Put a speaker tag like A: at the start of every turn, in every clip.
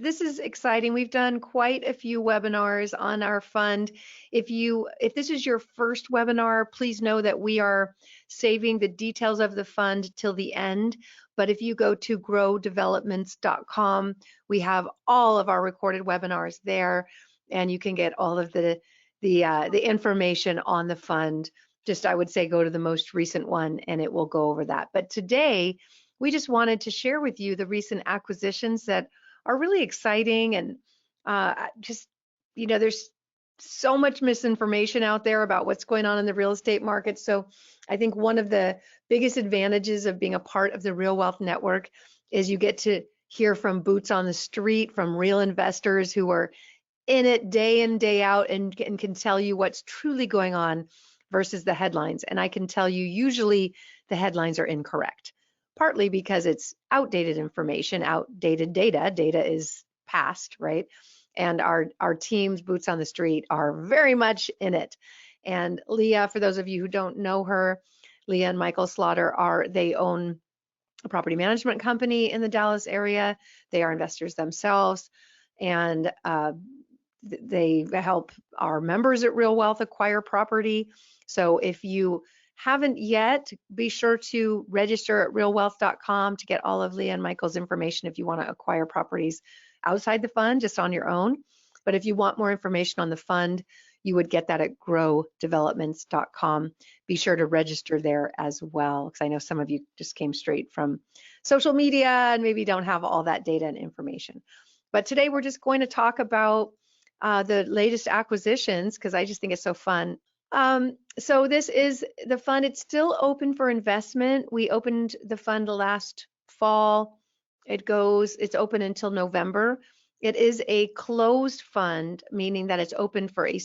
A: this is exciting. We've done quite a few webinars on our fund. If this is your first webinar, please know that we are saving the details of the fund till the end. But if you go to growdevelopments.com, we have all of our recorded webinars there, and you can get all of the information on the fund. Just, I would say, go to the most recent one and it will go over that. But today, we just wanted to share with you the recent acquisitions that are really exciting, and just, there's so much misinformation out there about what's going on in the real estate market. So I think one of the biggest advantages of being a part of the Real Wealth Network is you get to hear from boots on the street, from real investors who are in it day in, day out, and can tell you what's truly going on versus the headlines. And I can tell you, usually the headlines are incorrect, partly because it's outdated information, outdated data. Data is past, right? And our teams, boots on the street, are very much in it. And Leah, for those of you who don't know her, Leah and Michael Slaughter they own a property management company in the Dallas area. They are investors themselves, and they help our members at Real Wealth acquire property. So if you haven't yet, be sure to register at realwealth.com to get all of Leah and Michael's information if you want to acquire properties outside the fund, just on your own. But if you want more information on the fund, you would get that at growdevelopments.com. Be sure to register there as well, because I know some of you just came straight from social media and maybe don't have all that data and information. But today we're just going to talk about the latest acquisitions, because I just think it's so fun. So this is the fund. It's still open for investment. We opened the fund last fall. It's open until November. It is a closed fund, meaning that it's open for a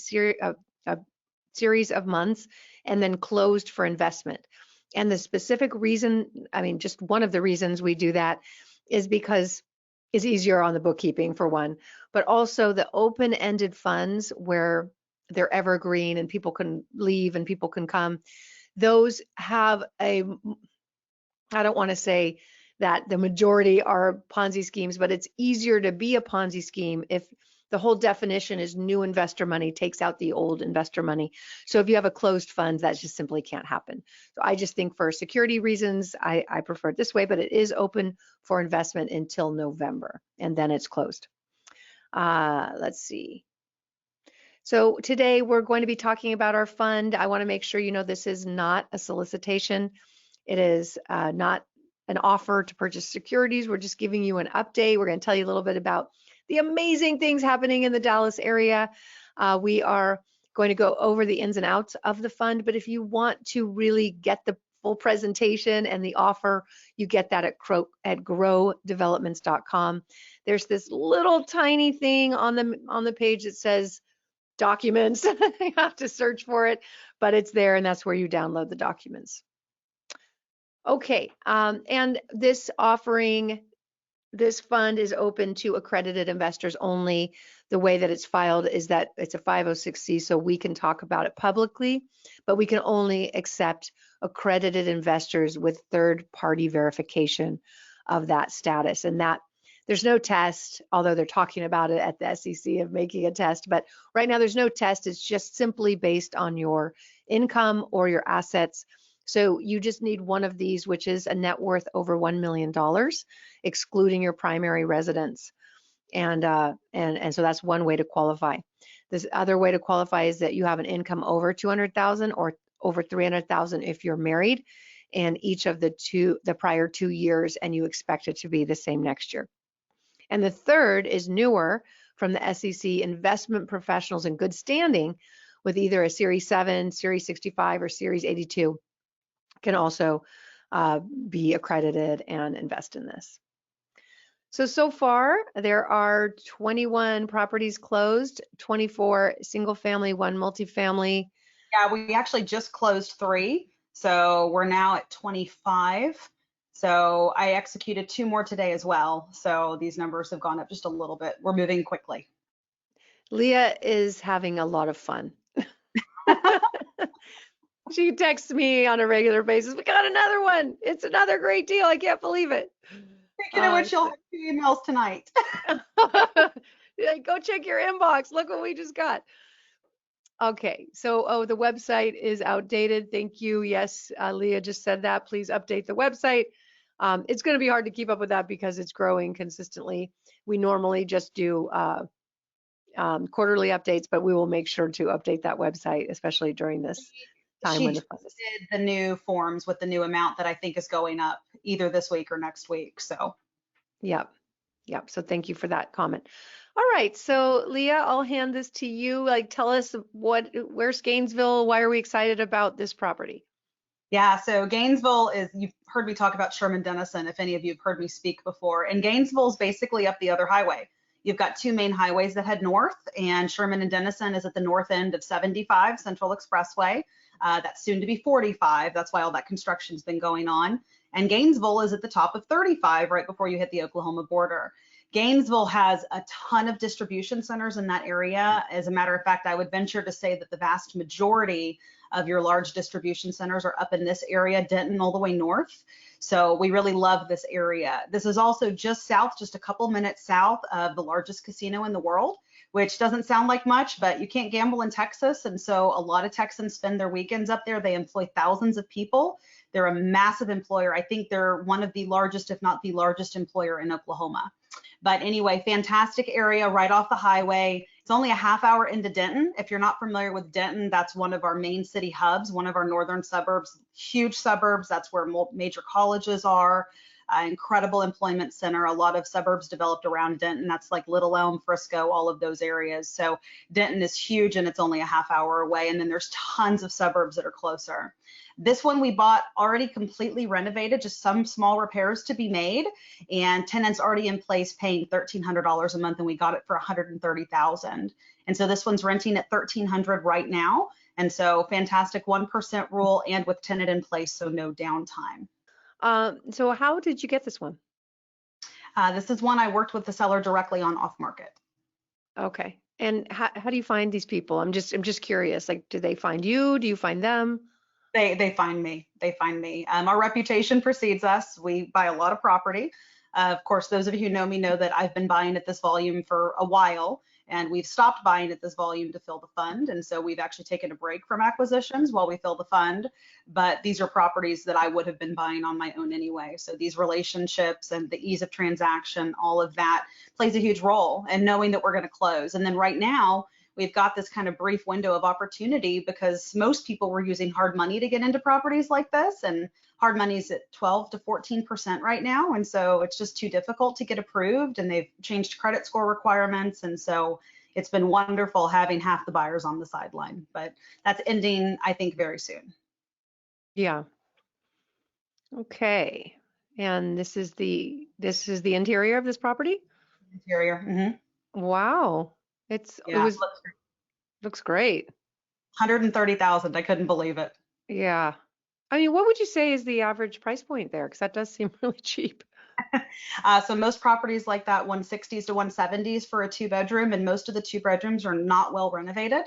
A: series of months and then closed for investment. And the specific reason, just one of the reasons we do that is because it's easier on the bookkeeping, for one, but also the open-ended funds where they're evergreen and people can leave and people can come. Those have I don't want to say that the majority are Ponzi schemes, but it's easier to be a Ponzi scheme if the whole definition is new investor money takes out the old investor money. So if you have a closed fund, that just simply can't happen. So I just think for security reasons, I prefer it this way, but it is open for investment until November, and then it's closed. Let's see. So today we're going to be talking about our fund. I want to make sure you know this is not a solicitation. It is not an offer to purchase securities. We're just giving you an update. We're going to tell you a little bit about the amazing things happening in the Dallas area. We are going to go over the ins and outs of the fund, but if you want to really get the full presentation and the offer, you get that at growdevelopments.com. There's this little tiny thing on the page that says documents. You have to search for it, but it's there, and that's where you download the documents. Okay, and this fund is open to accredited investors only. The way that it's filed is that it's a 506c, so we can talk about it publicly, but we can only accept accredited investors with third-party verification of that status. And that there's no test, although they're talking about it at the SEC of making a test, but right now there's no test. It's just simply based on your income or your assets. So you just need one of these, which is a net worth over $1 million, excluding your primary residence. And so that's one way to qualify. This other way to qualify is that you have an income over 200,000 or over 300,000 if you're married, and each of the prior 2 years, and you expect it to be the same next year. And the third is newer, from the SEC, investment professionals in good standing with either a Series 7, Series 65, or Series 82 can also be accredited and invest in this. So far, there are 21 properties closed, 24 single family, 1 multifamily.
B: Yeah, we actually just closed 3. So we're now at 25. So I executed 2 more today as well. So these numbers have gone up just a little bit. We're moving quickly.
A: Leah is having a lot of fun. She texts me on a regular basis, we got another one. It's another great deal. I can't believe it.
B: Speaking of which, you'll
A: So-
B: have 2 emails tonight.
A: Yeah, go check your inbox. Look what we just got. Okay, so oh, the website is outdated. Thank you. Yes, Leah just said that. Please update the website. It's going to be hard to keep up with that because it's growing consistently. We normally just do quarterly updates, but we will make sure to update that website, especially during this time
B: She
A: when the
B: just
A: fund is.
B: did the new forms with the new amount that I think is going up either this week or next week. So
A: Yep, yep. So thank you for that comment. All right, so Leah, I'll hand this to you. Like, tell us where's Gainesville? Why are we excited about this property?
B: yeah, so Gainesville is, you've heard me talk about Sherman Denison, if any of you have heard me speak before. And Gainesville is basically up the other highway. You've got two main highways that head north, and Sherman and Denison is at the north end of 75 Central Expressway. That's soon to be 45. That's why all that construction's been going on. And Gainesville is at the top of 35, right before you hit the Oklahoma border. Gainesville has a ton of distribution centers in that area. As a matter of fact, I would venture to say that the vast majority of your large distribution centers are up in this area, Denton all the way north. So we really love this area. This is also just south, just a couple minutes south of the largest casino in the world, which doesn't sound like much, but you can't gamble in Texas. And so a lot of Texans spend their weekends up there. They employ thousands of people. They're a massive employer. I think they're one of the largest, if not the largest employer in Oklahoma. But anyway, fantastic area right off the highway. It's only a half hour into Denton. If you're not familiar with Denton, that's one of our main city hubs, one of our northern suburbs, huge suburbs. That's where major colleges are, incredible employment center. A lot of suburbs developed around Denton. That's like Little Elm, Frisco, all of those areas. So Denton is huge and it's only a half hour away. And then there's tons of suburbs that are closer. This one we bought already completely renovated, just some small repairs to be made, and tenants already in place paying $1,300 a month, and we got it for $130,000. And so this one's renting at $1,300 right now. And so fantastic 1% rule and with tenant in place, so no downtime.
A: So how did you get this one?
B: This is one I worked with the seller directly on off market.
A: Okay. And how do you find these people? I'm just curious. Like, do they find you? Do you find them?
B: They find me. They find me. Our reputation precedes us. We buy a lot of property. Of course, those of you who know me know that I've been buying at this volume for a while, and we've stopped buying at this volume to fill the fund. And so we've actually taken a break from acquisitions while we fill the fund. But these are properties that I would have been buying on my own anyway. So these relationships and the ease of transaction, all of that plays a huge role, and knowing that we're going to close. And then right now, we've got this kind of brief window of opportunity because most people were using hard money to get into properties like this, and hard money is at 12 to 14% right now. And so it's just too difficult to get approved, and they've changed credit score requirements. And so it's been wonderful having half the buyers on the sideline, but that's ending, I think, very soon.
A: Yeah. Okay. And this is the interior of this property?
B: Interior.
A: Wow. It
B: Yeah,
A: was looks great.
B: 130,000. I couldn't believe it.
A: Yeah. I mean, what would you say is the average price point there? Because that does seem really cheap.
B: So most properties like that 160s to 170s for a two bedroom, and most of the two bedrooms are not well renovated.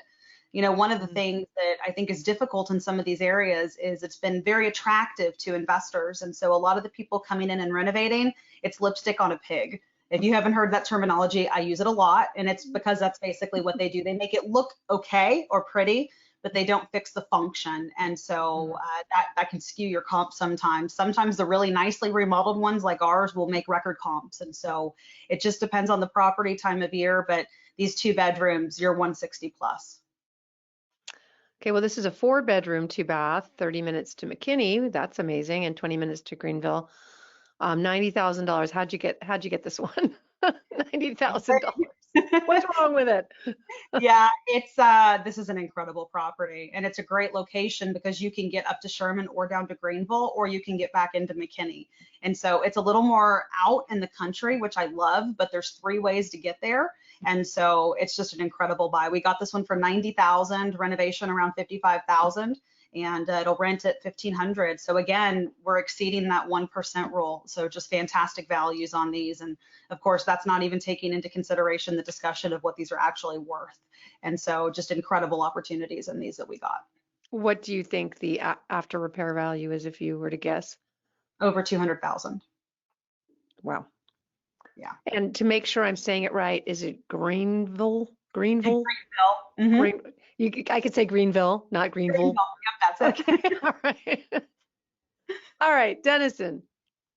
B: You know, one of the
A: Mm.
B: things that I think is difficult in some of these areas is it's been very attractive to investors. And so a lot of the people coming in and renovating, it's lipstick on a pig. If you haven't heard that terminology, I use it a lot. And it's because that's basically what they do. They make it look okay or pretty, but they don't fix the function. And so
A: Mm.
B: that can skew your comp sometimes. Sometimes the really nicely remodeled ones like ours will make record comps. And so it just depends on the property, time of year. But these two bedrooms, you're 160 plus.
A: Okay, well, this is a 4 bedroom, 2 bath, 30 minutes to McKinney. That's amazing, and 20 minutes to Greenville. $90,000. How'd you get this one? $90,000. What's wrong with it?
B: Yeah, it's this is an incredible property, and it's a great location because you can get up to Sherman or down to Greenville, or you can get back into McKinney. And so it's a little more out in the country, which I love, but there's three ways to get there. And so it's just an incredible buy. We got this one for 90,000, renovation around 55,000, and it'll rent at 1,500. So again, we're exceeding that 1% rule. So just fantastic values on these. And of course, that's not even taking into consideration the discussion of what these are actually worth. And so just incredible opportunities in these that we got.
A: What do you think the after repair value is if you were to guess?
B: Over 200,000.
A: Wow.
B: Yeah.
A: And to make sure I'm saying it right, is it Greenville?
B: And
A: Greenville?
B: Greenville. Mm-hmm.
A: Green, I could say Greenville, not Greenville.
B: Greenville. Yep, that's
A: Okay,
B: it.
A: all right. All right, Denison.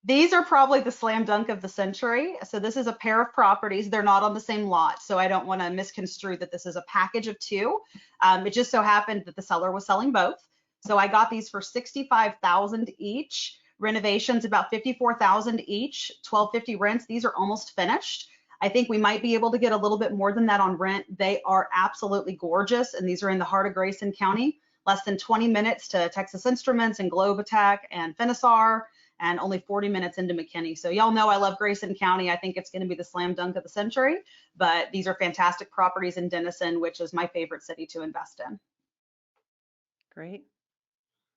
B: These are probably the slam dunk of the century. So this is a pair of properties. They're not on the same lot, so I don't want to misconstrue that this is a package of two. It just so happened that the seller was selling both. So I got these for 65,000 each. Renovations about 54,000 each. 1250 rents. These are almost finished. I think we might be able to get a little bit more than that on rent. They are absolutely gorgeous, and these are in the heart of Grayson County. Less than 20 minutes to Texas Instruments and Globe Attack and Finisar, and only 40 minutes into McKinney. So y'all know I love Grayson County. I think it's going to be the slam dunk of the century, but these are fantastic properties in Denison, which is my favorite city to invest in.
A: Great.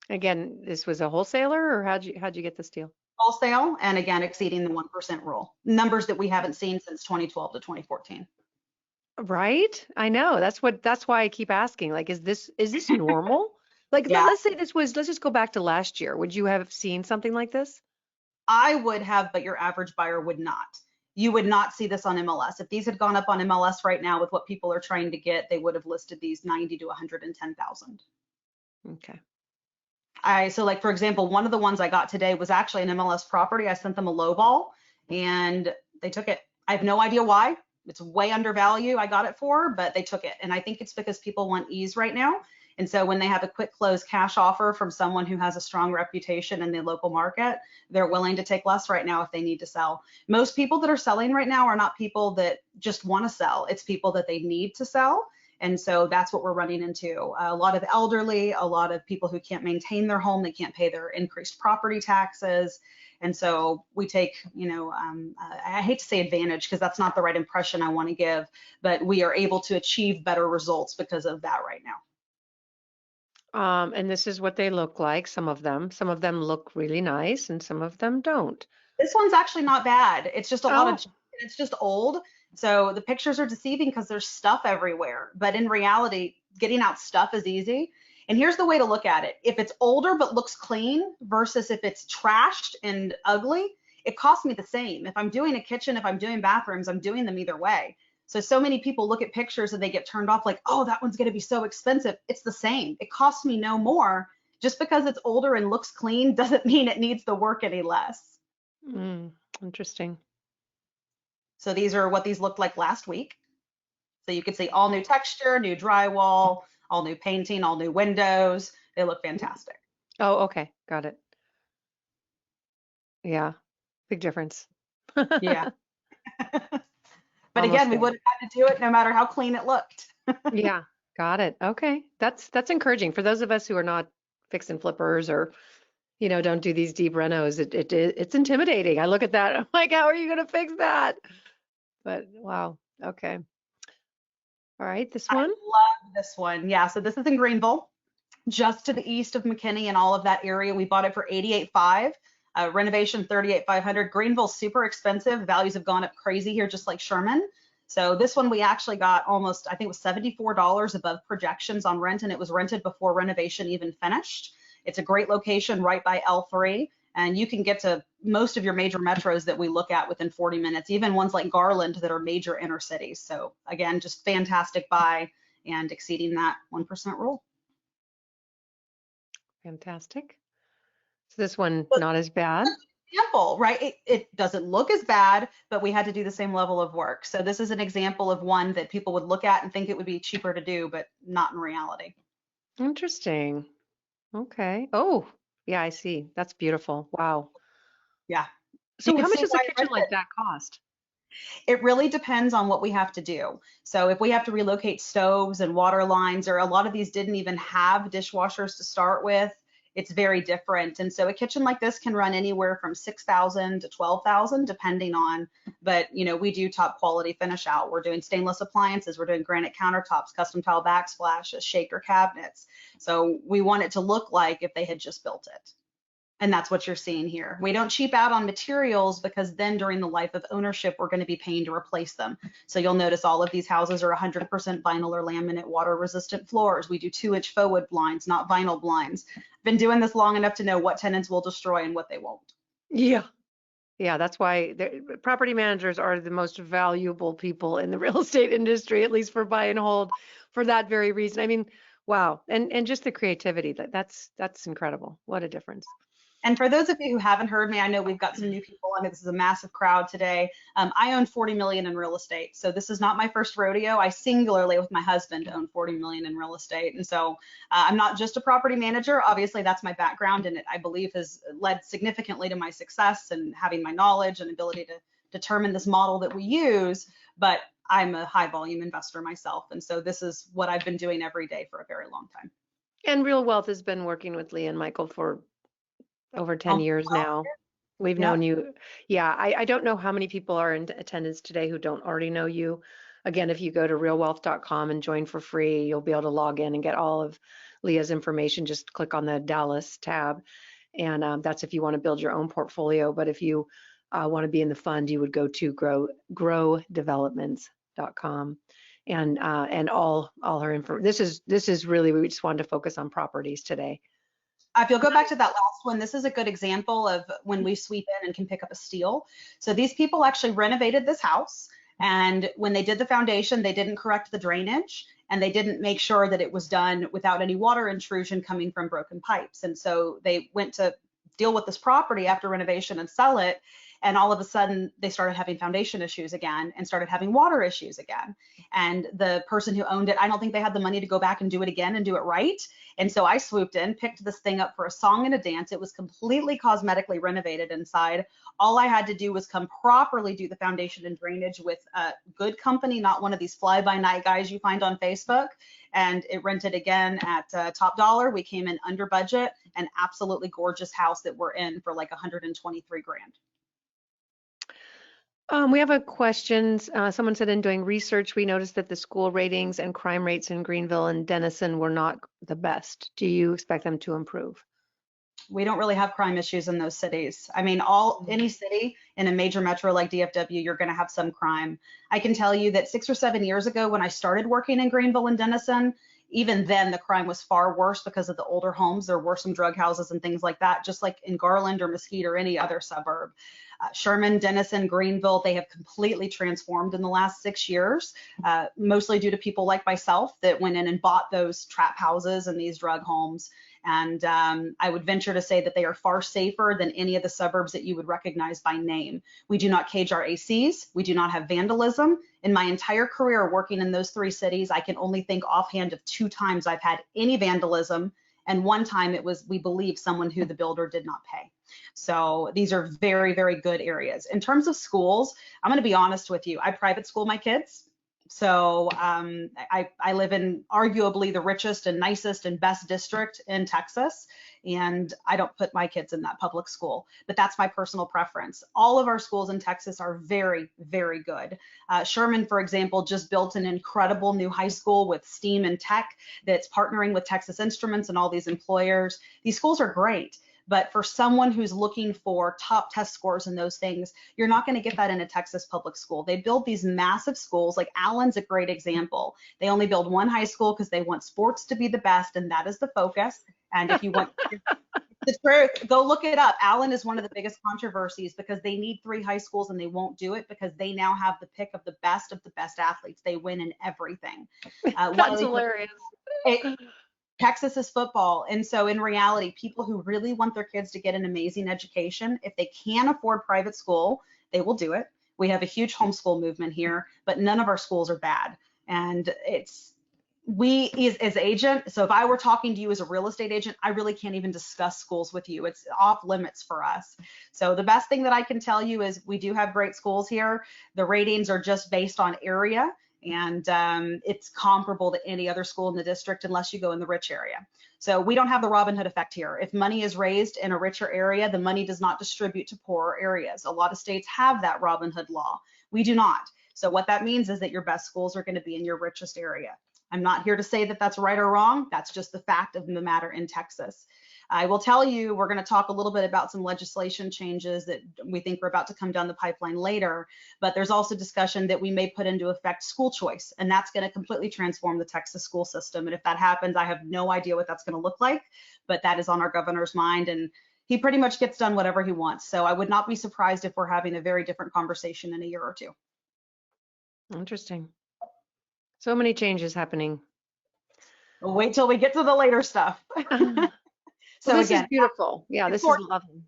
A: Again, this was a wholesaler, or how'd you get this deal?
B: Wholesale, and again, exceeding the 1% rule. Numbers that we haven't seen since 2012 to 2014.
A: Right? I know. That's why I keep asking. Like, is this normal? Like,
B: Yeah,
A: let's say let's just go back to last year. Would you have seen something like this?
B: I would have, but your average buyer would not. You would not see this on MLS. If these had gone up on MLS right now with what people are trying to get, they would have listed these 90 to 110,000.
A: Okay.
B: So like for example, one of the ones I got today was actually an MLS property. I sent them a low ball and they took it. I have no idea why. It's way under value I got it for, but they took it. And I think it's because people want ease right now. And so when they have a quick close cash offer from someone who has a strong reputation in the local market, they're willing to take less right now if they need to sell. Most people that are selling right now are not people that just want to sell. It's people that they need to sell. And so that's what we're running into. A lot of elderly, a lot of people who can't maintain their home, they can't pay their increased property taxes. And so we take, I hate to say advantage because that's not the right impression I want to give, but we are able to achieve better results because of that right now.
A: And this is what they look like, some of them. Some of them look really nice and some of them don't.
B: This one's actually not bad. It's just a lot
A: Oh,
B: of, it's just old. So the pictures are deceiving because there's stuff everywhere. But in reality, getting out stuff is easy. And here's the way to look at it. If it's older but looks clean versus if it's trashed and ugly, it costs me the same. If I'm doing a kitchen, if I'm doing bathrooms, I'm doing them either way. So many people look at pictures and they get turned off like, oh, that one's going to be so expensive. It's the same. It costs me no more. Just because it's older and looks clean doesn't mean it needs the work any less.
A: mm, interesting.
B: So these are what these looked like last week. So you can see all new texture, new drywall, all new painting, all new windows. They look fantastic.
A: Oh, okay. Got it. Yeah. Big difference.
B: Yeah. But
A: Almost
B: again, we
A: there.
B: would have had to do it no matter how clean it looked.
A: Yeah. Got it. Okay. That's encouraging for those of us who are not fix and flippers or, don't do these deep renos. It's intimidating. I look at that. I'm like, how are you going to fix that? But wow. Okay. All right. This
B: I
A: one.
B: love this one. Yeah, so this is in Greenville, just to the east of McKinney and all of that area. We bought it for 88.5. Renovation 38,500. Greenville's super expensive. Values have gone up crazy here, just like Sherman. So this one we actually got almost, I think it was $74 above projections on rent, and it was rented before renovation even finished. It's a great location right by L3, and you can get to most of your major metros that we look at within 40 minutes, even ones like Garland that are major inner cities. So again, just fantastic buy and exceeding that 1% rule.
A: Fantastic. So this one, not as bad.
B: Example, right? It doesn't look as bad, but we had to do the same level of work. So this is an example of one that people would look at and think it would be cheaper to do, but not in reality.
A: Interesting. Okay. Oh, yeah, I see. That's beautiful. Wow.
B: Yeah. So you
A: So
B: can
A: how much
B: see
A: does a
B: why I
A: kitchen
B: rented.
A: like that cost?
B: It really depends on what we have to do. So if we have to relocate stoves and water lines, or a lot of these didn't even have dishwashers to start with, it's very different. And so a kitchen like this can run anywhere from 6,000 to 12,000, depending on, but we do top quality finish out. We're doing stainless appliances, we're doing granite countertops, custom tile backsplashes, shaker cabinets. So we want it to look like if they had just built it. And that's what you're seeing here. We don't cheap out on materials because then during the life of ownership, we're going to be paying to replace them. So you'll notice all of these houses are 100% vinyl or laminate water resistant floors. We do 2-inch faux wood blinds, not vinyl blinds. Been doing this long enough to know what tenants will destroy and what they won't.
A: Yeah. Yeah, that's why property managers are the most valuable people in the real estate industry, at least for buy and hold, for that very reason. I mean, wow. And just the creativity, that's incredible. What a difference.
B: And for those of you who haven't heard me, I know we've got some new people on it. This is a massive crowd today. I own 40 million in real estate. So this is not my first rodeo. I singularly with my husband own 40 million in real estate. And so I'm not just a property manager. Obviously that's my background and it, I believe has led significantly to my success and having my knowledge and ability to determine this model that we use. But I'm a high volume investor myself. And so this is what I've been doing every day for a very long time.
A: And Real Wealth has been working with Lee and Michael for over 10
B: Um,
A: years now. We've
B: yeah.
A: known you. Yeah, I don't know how many people are in attendance today who don't already know you. Again, if you go to realwealth.com and join for free, you'll be able to log in and get all of Leah's information. Just click on the Dallas tab. And that's if you want to build your own portfolio. But if you want to be in the fund, you would go to growdevelopments.com and all her info. This is really, we just wanted to focus on properties today.
B: If you'll go back to that last one, this is a good example of when we sweep in and can pick up a steal. So these people actually renovated this house. And when they did the foundation, they didn't correct the drainage and they didn't make sure that it was done without any water intrusion coming from broken pipes. And so they went to deal with this property after renovation and sell it. And all of a sudden they started having foundation issues again and started having water issues again. And the person who owned it, I don't think they had the money to go back and do it again and do it right. And so I swooped in, picked this thing up for a song and a dance. It was completely cosmetically renovated inside. All I had to do was come properly do the foundation and drainage with a good company, not one of these fly-by-night guys you find on Facebook. And it rented again at top dollar. We came in under budget, an absolutely gorgeous house that we're in for like 123 grand.
A: We have a question. Someone said in doing research, we noticed that the school ratings and crime rates in Greenville and Denison were not the best. Do you expect them to improve?
B: We don't really have crime issues in those cities. I mean, any city in a major metro like DFW, you're going to have some crime. I can tell you that 6 or 7 years ago, when I started working in Greenville and Denison, even then the crime was far worse because of the older homes. There were some drug houses and things like that, just like in Garland or Mesquite or any other suburb. Sherman, Denison, Greenville, they have completely transformed in the last 6 years, mostly due to people like myself that went in and bought those trap houses and these drug homes. And I would venture to say that they are far safer than any of the suburbs that you would recognize by name. We do not cage our ACs. We do not have vandalism. In my entire career working in those 3 cities, I can only think offhand of 2 times I've had any vandalism. And one time it was, we believe, someone who the builder did not pay. So these are very, very good areas. In terms of schools, I'm going to be honest with you. I private school my kids. So I live in arguably the richest and nicest and best district in Texas, and I don't put my kids in that public school, but that's my personal preference. All of our schools in Texas are very, very good. Sherman, for example, just built an incredible new high school with STEAM and tech that's partnering with Texas Instruments and all these employers. These schools are great. But for someone who's looking for top test scores and those things, you're not going to get that in a Texas public school. They build these massive schools, like Allen's a great example. They only build one high school because they want sports to be the best, and that is the focus. And if you want the truth, go look it up. Allen is one of the biggest controversies because they need 3 high schools and they won't do it because they now have the pick of the best athletes. They win in everything.
A: That's hilarious.
B: Texas is football. And so in reality, people who really want their kids to get an amazing education, if they can afford private school, they will do it. We have a huge homeschool movement here, but none of our schools are bad. And we as agent, so if I were talking to you as a real estate agent, I really can't even discuss schools with you. It's off limits for us. So the best thing that I can tell you is we do have great schools here. The ratings are just based on area. And it's comparable to any other school in the district unless you go in the rich area. So we don't have the Robin Hood effect here. If money is raised in a richer area, the money does not distribute to poorer areas. A lot of states have that Robin Hood law. We do not. So what that means is that your best schools are going to be in your richest area. I'm not here to say that that's right or wrong. That's just the fact of the matter in Texas. I will tell you, we're going to talk a little bit about some legislation changes that we think are about to come down the pipeline later, but there's also discussion that we may put into effect school choice, and that's going to completely transform the Texas school system. And if that happens, I have no idea what that's going to look like, but that is on our governor's mind. And He pretty much gets done whatever he wants. So I would not be surprised if we're having a very different conversation in a year or two.
A: Interesting. So many changes happening.
B: We'll wait till we get to the later stuff.
A: Well,
B: So
A: this is
B: again,
A: beautiful. Yeah,
B: it's
A: this is
B: for
A: lovely.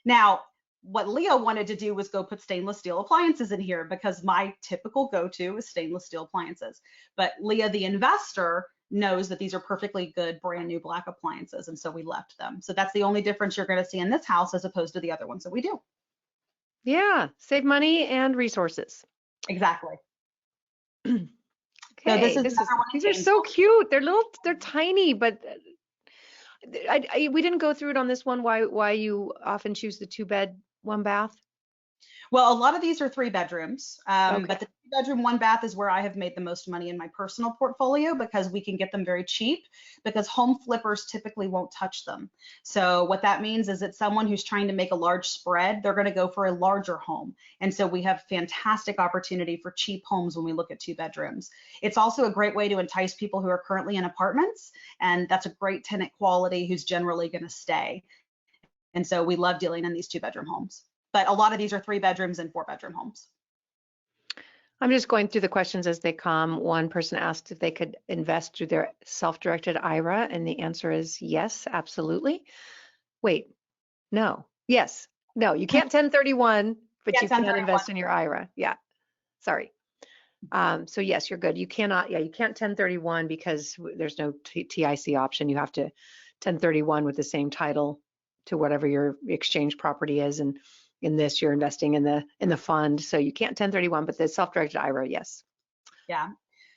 B: now. What Leah wanted to do was go put stainless steel appliances in here because my typical go-to is stainless steel appliances. But Leah, the investor, knows that these are perfectly good brand new black appliances, and so we left them. So that's the only difference you're going to see in this house as opposed to the other ones that we do.
A: Yeah, save money and resources.
B: Exactly. So this
A: Okay,
B: is another one in
A: these are so
B: Gainesville.
A: cute. They're tiny, but we didn't go through it on this one. Why you often choose the 2 bed, 1 bath?
B: Well, a lot of these are 3 bedrooms,
A: Okay.
B: but the 2 bedroom, 1 bath is where I have made the most money in my personal portfolio because we can get them very cheap because home flippers typically won't touch them. So what that means is that someone who's trying to make a large spread, they're going to go for a larger home. And so we have fantastic opportunity for cheap homes when we look at 2 bedrooms. It's also a great way to entice people who are currently in apartments, and that's a great tenant quality who's generally going to stay. And so we love dealing in these 2 bedroom homes. But a lot of these are 3 bedrooms and 4 bedroom homes.
A: I'm just going through the questions as they come. One person asked if they could invest through their self-directed IRA, and the answer is yes, absolutely. Wait, no, yes, no, you can't 1031, but
B: Yeah,
A: you can
B: 1031.
A: invest in your IRA. Yeah, sorry. So yes, you're good. You cannot, yeah, you can't 1031 because there's no TIC option. You have to 1031 with the same title to whatever your exchange property is. And in this, you're investing in the fund. So you can't 1031, but the self-directed IRA, yes.
B: Yeah.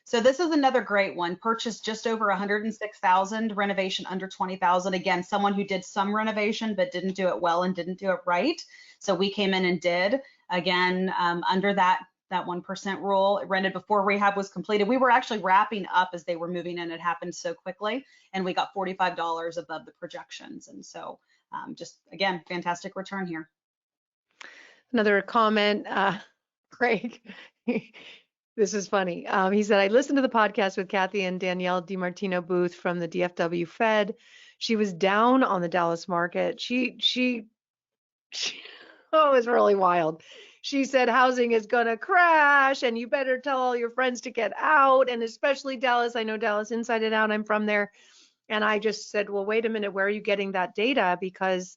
B: So this is another great one. Purchased just over 106,000, renovation under 20,000. Again, someone who did some renovation but didn't do it well and didn't do it right. So we came in and did. Again, under that 1% rule. It rented before rehab was completed. We were actually wrapping up as they were moving in. It happened so quickly, and we got $45 above the projections. And so just again, fantastic return here.
A: Another comment, Craig. This is funny. He said, I listened to the podcast with Kathy and Danielle DiMartino Booth from the DFW Fed. She was down on the Dallas market. Oh, it was really wild. She said housing is going to crash and you better tell all your friends to get out, and especially Dallas. I know Dallas inside and out. I'm from there. And I just said, well, wait a minute, where are you getting that data? Because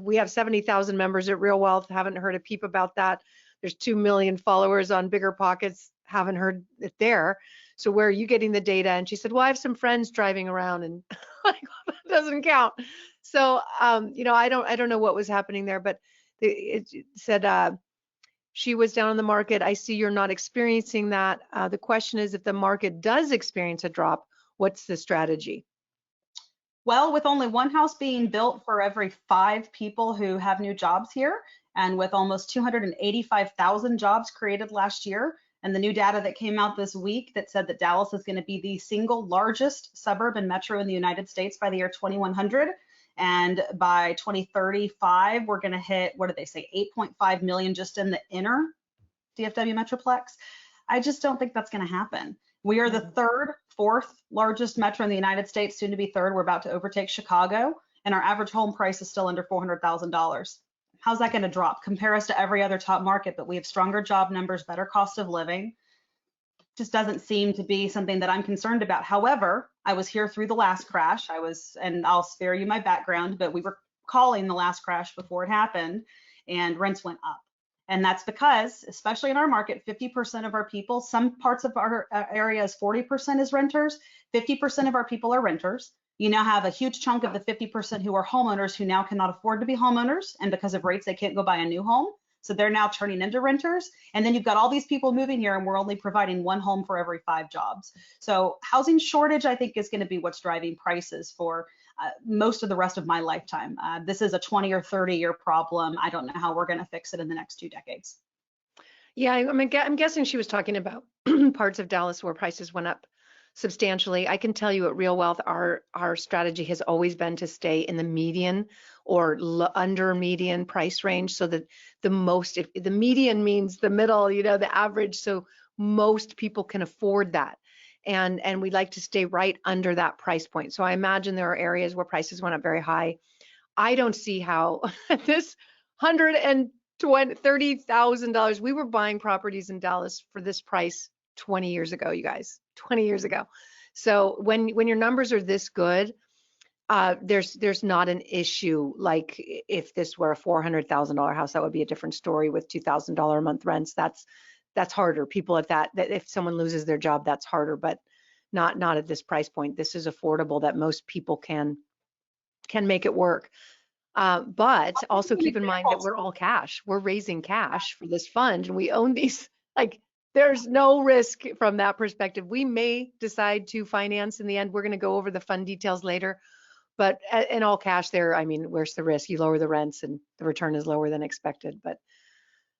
A: we have 70,000 members at Real Wealth. Haven't heard a peep about that. There's 2 million followers on Bigger Pockets. Haven't heard it there. So where are you getting the data? And she said, well, I have some friends driving around, and that doesn't count. So, I don't know what was happening there, but it said she was down on the market. I see you're not experiencing that. The question is, if the market does experience a drop, what's the strategy?
B: Well, with only one house being built for every 5 people who have new jobs here, and with almost 285,000 jobs created last year, and the new data that came out this week that said that Dallas is going to be the single largest suburb and metro in the United States by the year 2100. And by 2035, we're going to hit, what did they say, 8.5 million just in the inner DFW Metroplex. I just don't think that's going to happen. We are the fourth largest metro in the United States, soon to be third. We're about to overtake Chicago, and our average home price is still under $400,000. How's that going to drop? Compare us to every other top market, but we have stronger job numbers, better cost of living. Just doesn't seem to be something that I'm concerned about. However, I was here through the last crash. And I'll spare you my background, but we were calling the last crash before it happened, and rents went up. And that's because, especially in our market, 50% of our people, some parts of our area is 40% is renters, 50% of our people are renters. You now have a huge chunk of the 50% who are homeowners who now cannot afford to be homeowners, and because of rates, they can't go buy a new home. So they're now turning into renters. And then you've got all these people moving here, and we're only providing one home for every 5 jobs. So housing shortage, I think, is going to be what's driving prices for most of the rest of my lifetime. This is a 20 or 30-year problem. I don't know how we're going to fix it in the next 2 decades.
A: Yeah, I'm guessing she was talking about parts of Dallas where prices went up substantially. I can tell you at Real Wealth, our strategy has always been to stay in the median or under median price range, so that if the median means the middle, the average, so most people can afford that. And we like to stay right under that price point. So I imagine there are areas where prices went up very high. I don't see how this $130,000, we were buying properties in Dallas for this price 20 years ago, you guys, 20 years ago. So when your numbers are this good, there's not an issue. Like if this were a $400,000 house, that would be a different story with $2,000 a month rents. That's harder. People at that if someone loses their job, that's harder, but not at this price point. This is affordable that most people can make it work. But
B: I'll give
A: also
B: you an
A: keep in mind that
B: example.
A: we're all cash. We're raising cash for this fund and we own these. Like there's no risk from that perspective. We may decide to finance in the end. We're going to go over the fund details later. But in all cash there, I mean, where's the risk? You lower the rents and the return is lower than expected. But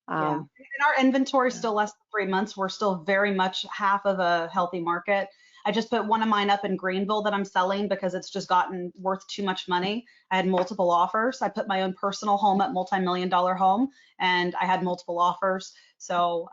B: Yeah.
A: um,
B: And our inventory is
A: yeah.
B: still less than 3 months. We're still very much half of a healthy market. I just put one of mine up in Greenville that I'm selling because it's just gotten worth too much money. I had multiple offers. I put my own personal home up, multi-million dollar home, and I had multiple offers. So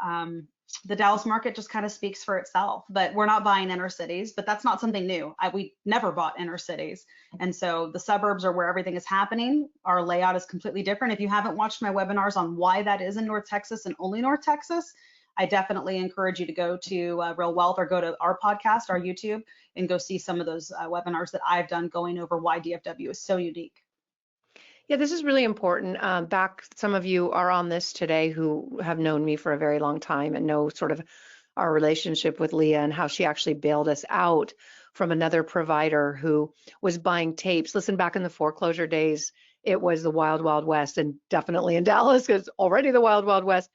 B: the Dallas market just kind of speaks for itself. But we're not buying inner cities, but that's not something new. We never bought inner cities. And so the suburbs are where everything is happening. Our layout is completely different. If you haven't watched my webinars on why that is in North Texas and only North Texas, I definitely encourage you to go to Real Wealth or go to our podcast, our YouTube, and go see some of those webinars that I've done going over why DFW is so unique.
A: Yeah, this is really important. Some of you are on this today who have known me for a very long time and know sort of our relationship with Leah and how she actually bailed us out from another provider who was buying tapes. Listen, back in the foreclosure days, it was the wild, wild west, and definitely in Dallas, because already the wild, wild west.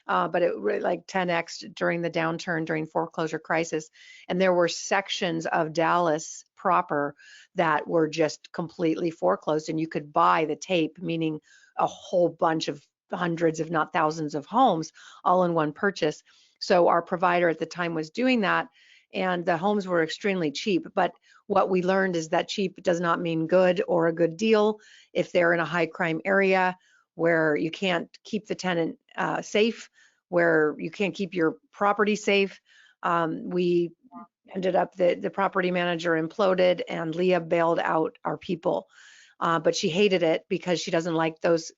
A: But it really like 10x during the downturn, during foreclosure crisis. And there were sections of Dallas proper that were just completely foreclosed, and you could buy the tape, meaning a whole bunch of hundreds, if not thousands of homes all in one purchase. So our provider at the time was doing that, and the homes were extremely cheap. But what we learned is that cheap does not mean good or a good deal. If they're in a high crime area where you can't keep the tenant safe, where you can't keep your property safe, we ended up the property manager imploded and Leah bailed out our people. But she hated it because she doesn't like those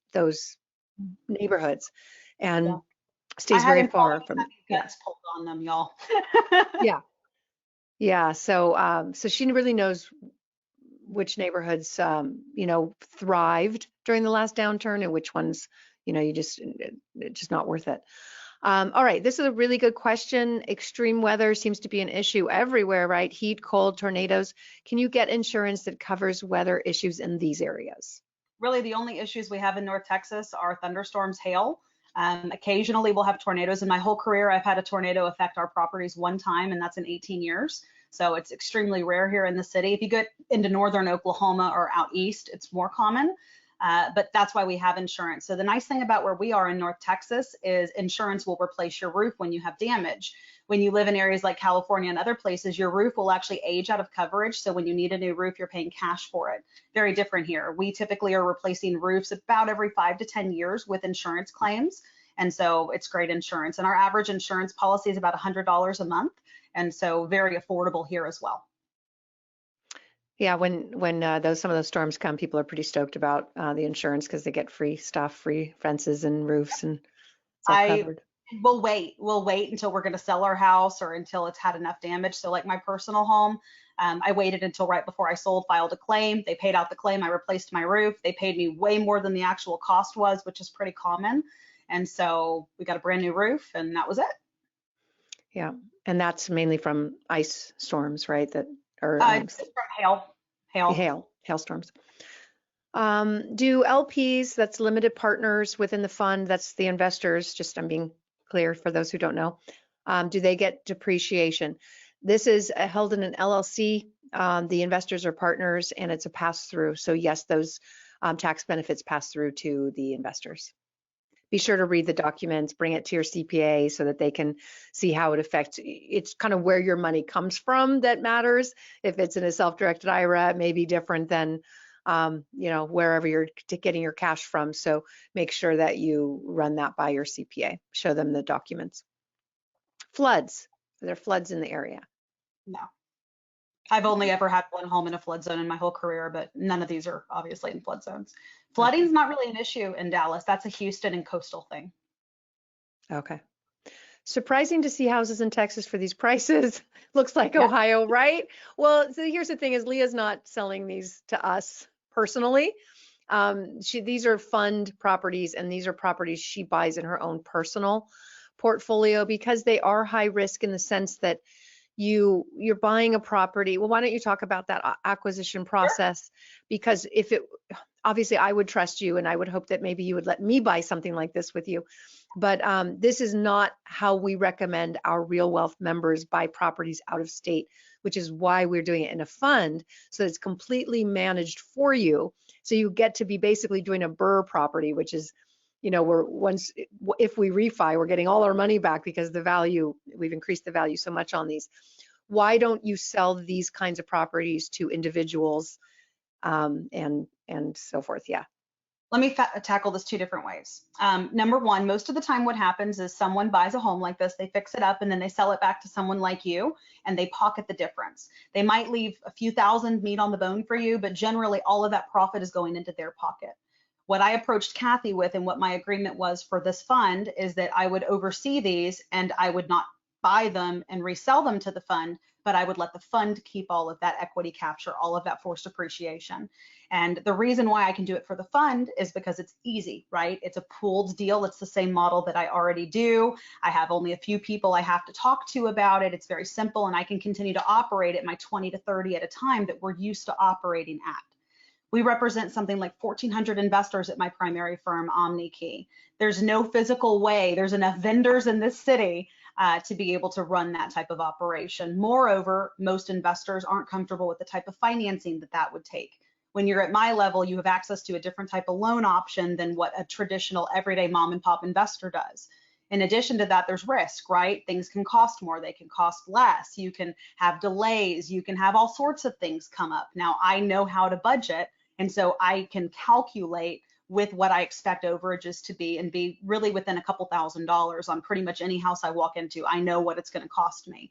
A: neighborhoods
B: Yeah.
A: and
B: I
A: stays
B: had
A: very far
B: employees
A: from,
B: having
A: yeah,
B: guts pulled on them, y'all.
A: yeah, yeah. So she really knows which neighborhoods, thrived during the last downturn and which ones, it's just not worth it. All right, this is a really good question. Extreme weather seems to be an issue everywhere, right? Heat, cold, tornadoes. Can you get insurance that covers weather issues in these areas?
B: Really, the only issues we have in North Texas are thunderstorms, hail. Occasionally, we'll have tornadoes. In my whole career, I've had a tornado affect our properties one time, and that's in 18 years. So it's extremely rare here in the city. If you get into northern Oklahoma or out east, it's more common. But that's why we have insurance. So the nice thing about where we are in North Texas is insurance will replace your roof when you have damage. When you live in areas like California and other places, your roof will actually age out of coverage. So when you need a new roof, you're paying cash for it. Very different here. We typically are replacing roofs about every 5 to 10 years with insurance claims. And so it's great insurance. And our average insurance policy is about $100 a month. And so very affordable here as well.
A: Yeah, when some of those storms come, people are pretty stoked about the insurance because they get free stuff, free fences and roofs, and it's all
B: I
A: covered.
B: will wait. We'll wait until we're going to sell our house or until it's had enough damage. So like my personal home, I waited until right before I sold, filed a claim. They paid out the claim. I replaced my roof. They paid me way more than the actual cost was, which is pretty common. And so we got a brand new roof, and that was it.
A: Yeah, and that's mainly from ice storms, right? That or
B: It's from hail. Hail.
A: hailstorms. Do LPs, that's limited partners within the fund, that's the investors, just I'm being clear for those who don't know, do they get depreciation? This is held in an LLC. The investors are partners and it's a pass through. So yes, those tax benefits pass through to the investors. Be sure to read the documents, bring it to your CPA so that they can see how it affects. It's kind of where your money comes from that matters. If it's in a self-directed IRA, it may be different than wherever you're getting your cash from. So make sure that you run that by your CPA. Show them the documents. Floods. Are there floods in the area?
B: No. I've only ever had one home in a flood zone in my whole career, but none of these are obviously in flood zones.
A: Okay.
B: Flooding's not really an issue in Dallas. That's a Houston and coastal thing.
A: Okay. Surprising to see houses in Texas for these prices. Looks like
B: Yeah.
A: Ohio, right? Well, so here's the thing is Leah's not selling these to us personally. These are fund properties and these are properties she buys in her own personal portfolio because they are high risk in the sense that you're buying a property. Well, why don't you talk about that acquisition process? Because if it obviously I would trust you and I would hope that maybe you would let me buy something like this with you. But this is not how we recommend our Real Wealth members buy properties out of state, which is why we're doing it in a fund. So it's completely managed for you. So you get to be basically doing a BRRRR property, which is, we're once, if we refi, we're getting all our money back because the value, we've increased the value so much on these. Why don't you sell these kinds of properties to individuals and so forth? Yeah.
B: Let me tackle this two different ways. Number one, most of the time what happens is someone buys a home like this, they fix it up, and then they sell it back to someone like you, and they pocket the difference. They might leave a few thousand meat on the bone for you, but generally all of that profit is going into their pocket. What I approached Kathy with and what my agreement was for this fund is that I would oversee these and I would not buy them and resell them to the fund, but I would let the fund keep all of that equity capture, all of that forced appreciation. And the reason why I can do it for the fund is because it's easy, right? It's a pooled deal. It's the same model that I already do. I have only a few people I have to talk to about it. It's very simple, and I can continue to operate at my 20 to 30 at a time that we're used to operating at. We represent something like 1,400 investors at my primary firm, OmniKey. There's no physical way, there's enough vendors in this city to be able to run that type of operation. Moreover, most investors aren't comfortable with the type of financing that that would take. When you're at my level, you have access to a different type of loan option than what a traditional everyday mom and pop investor does. In addition to that, there's risk, right? Things can cost more, they can cost less. You can have delays, you can have all sorts of things come up. Now, I know how to budget, and so I can calculate with what I expect overages to be and be really within a couple $1,000s on pretty much any house I walk into. I know what it's going to cost me.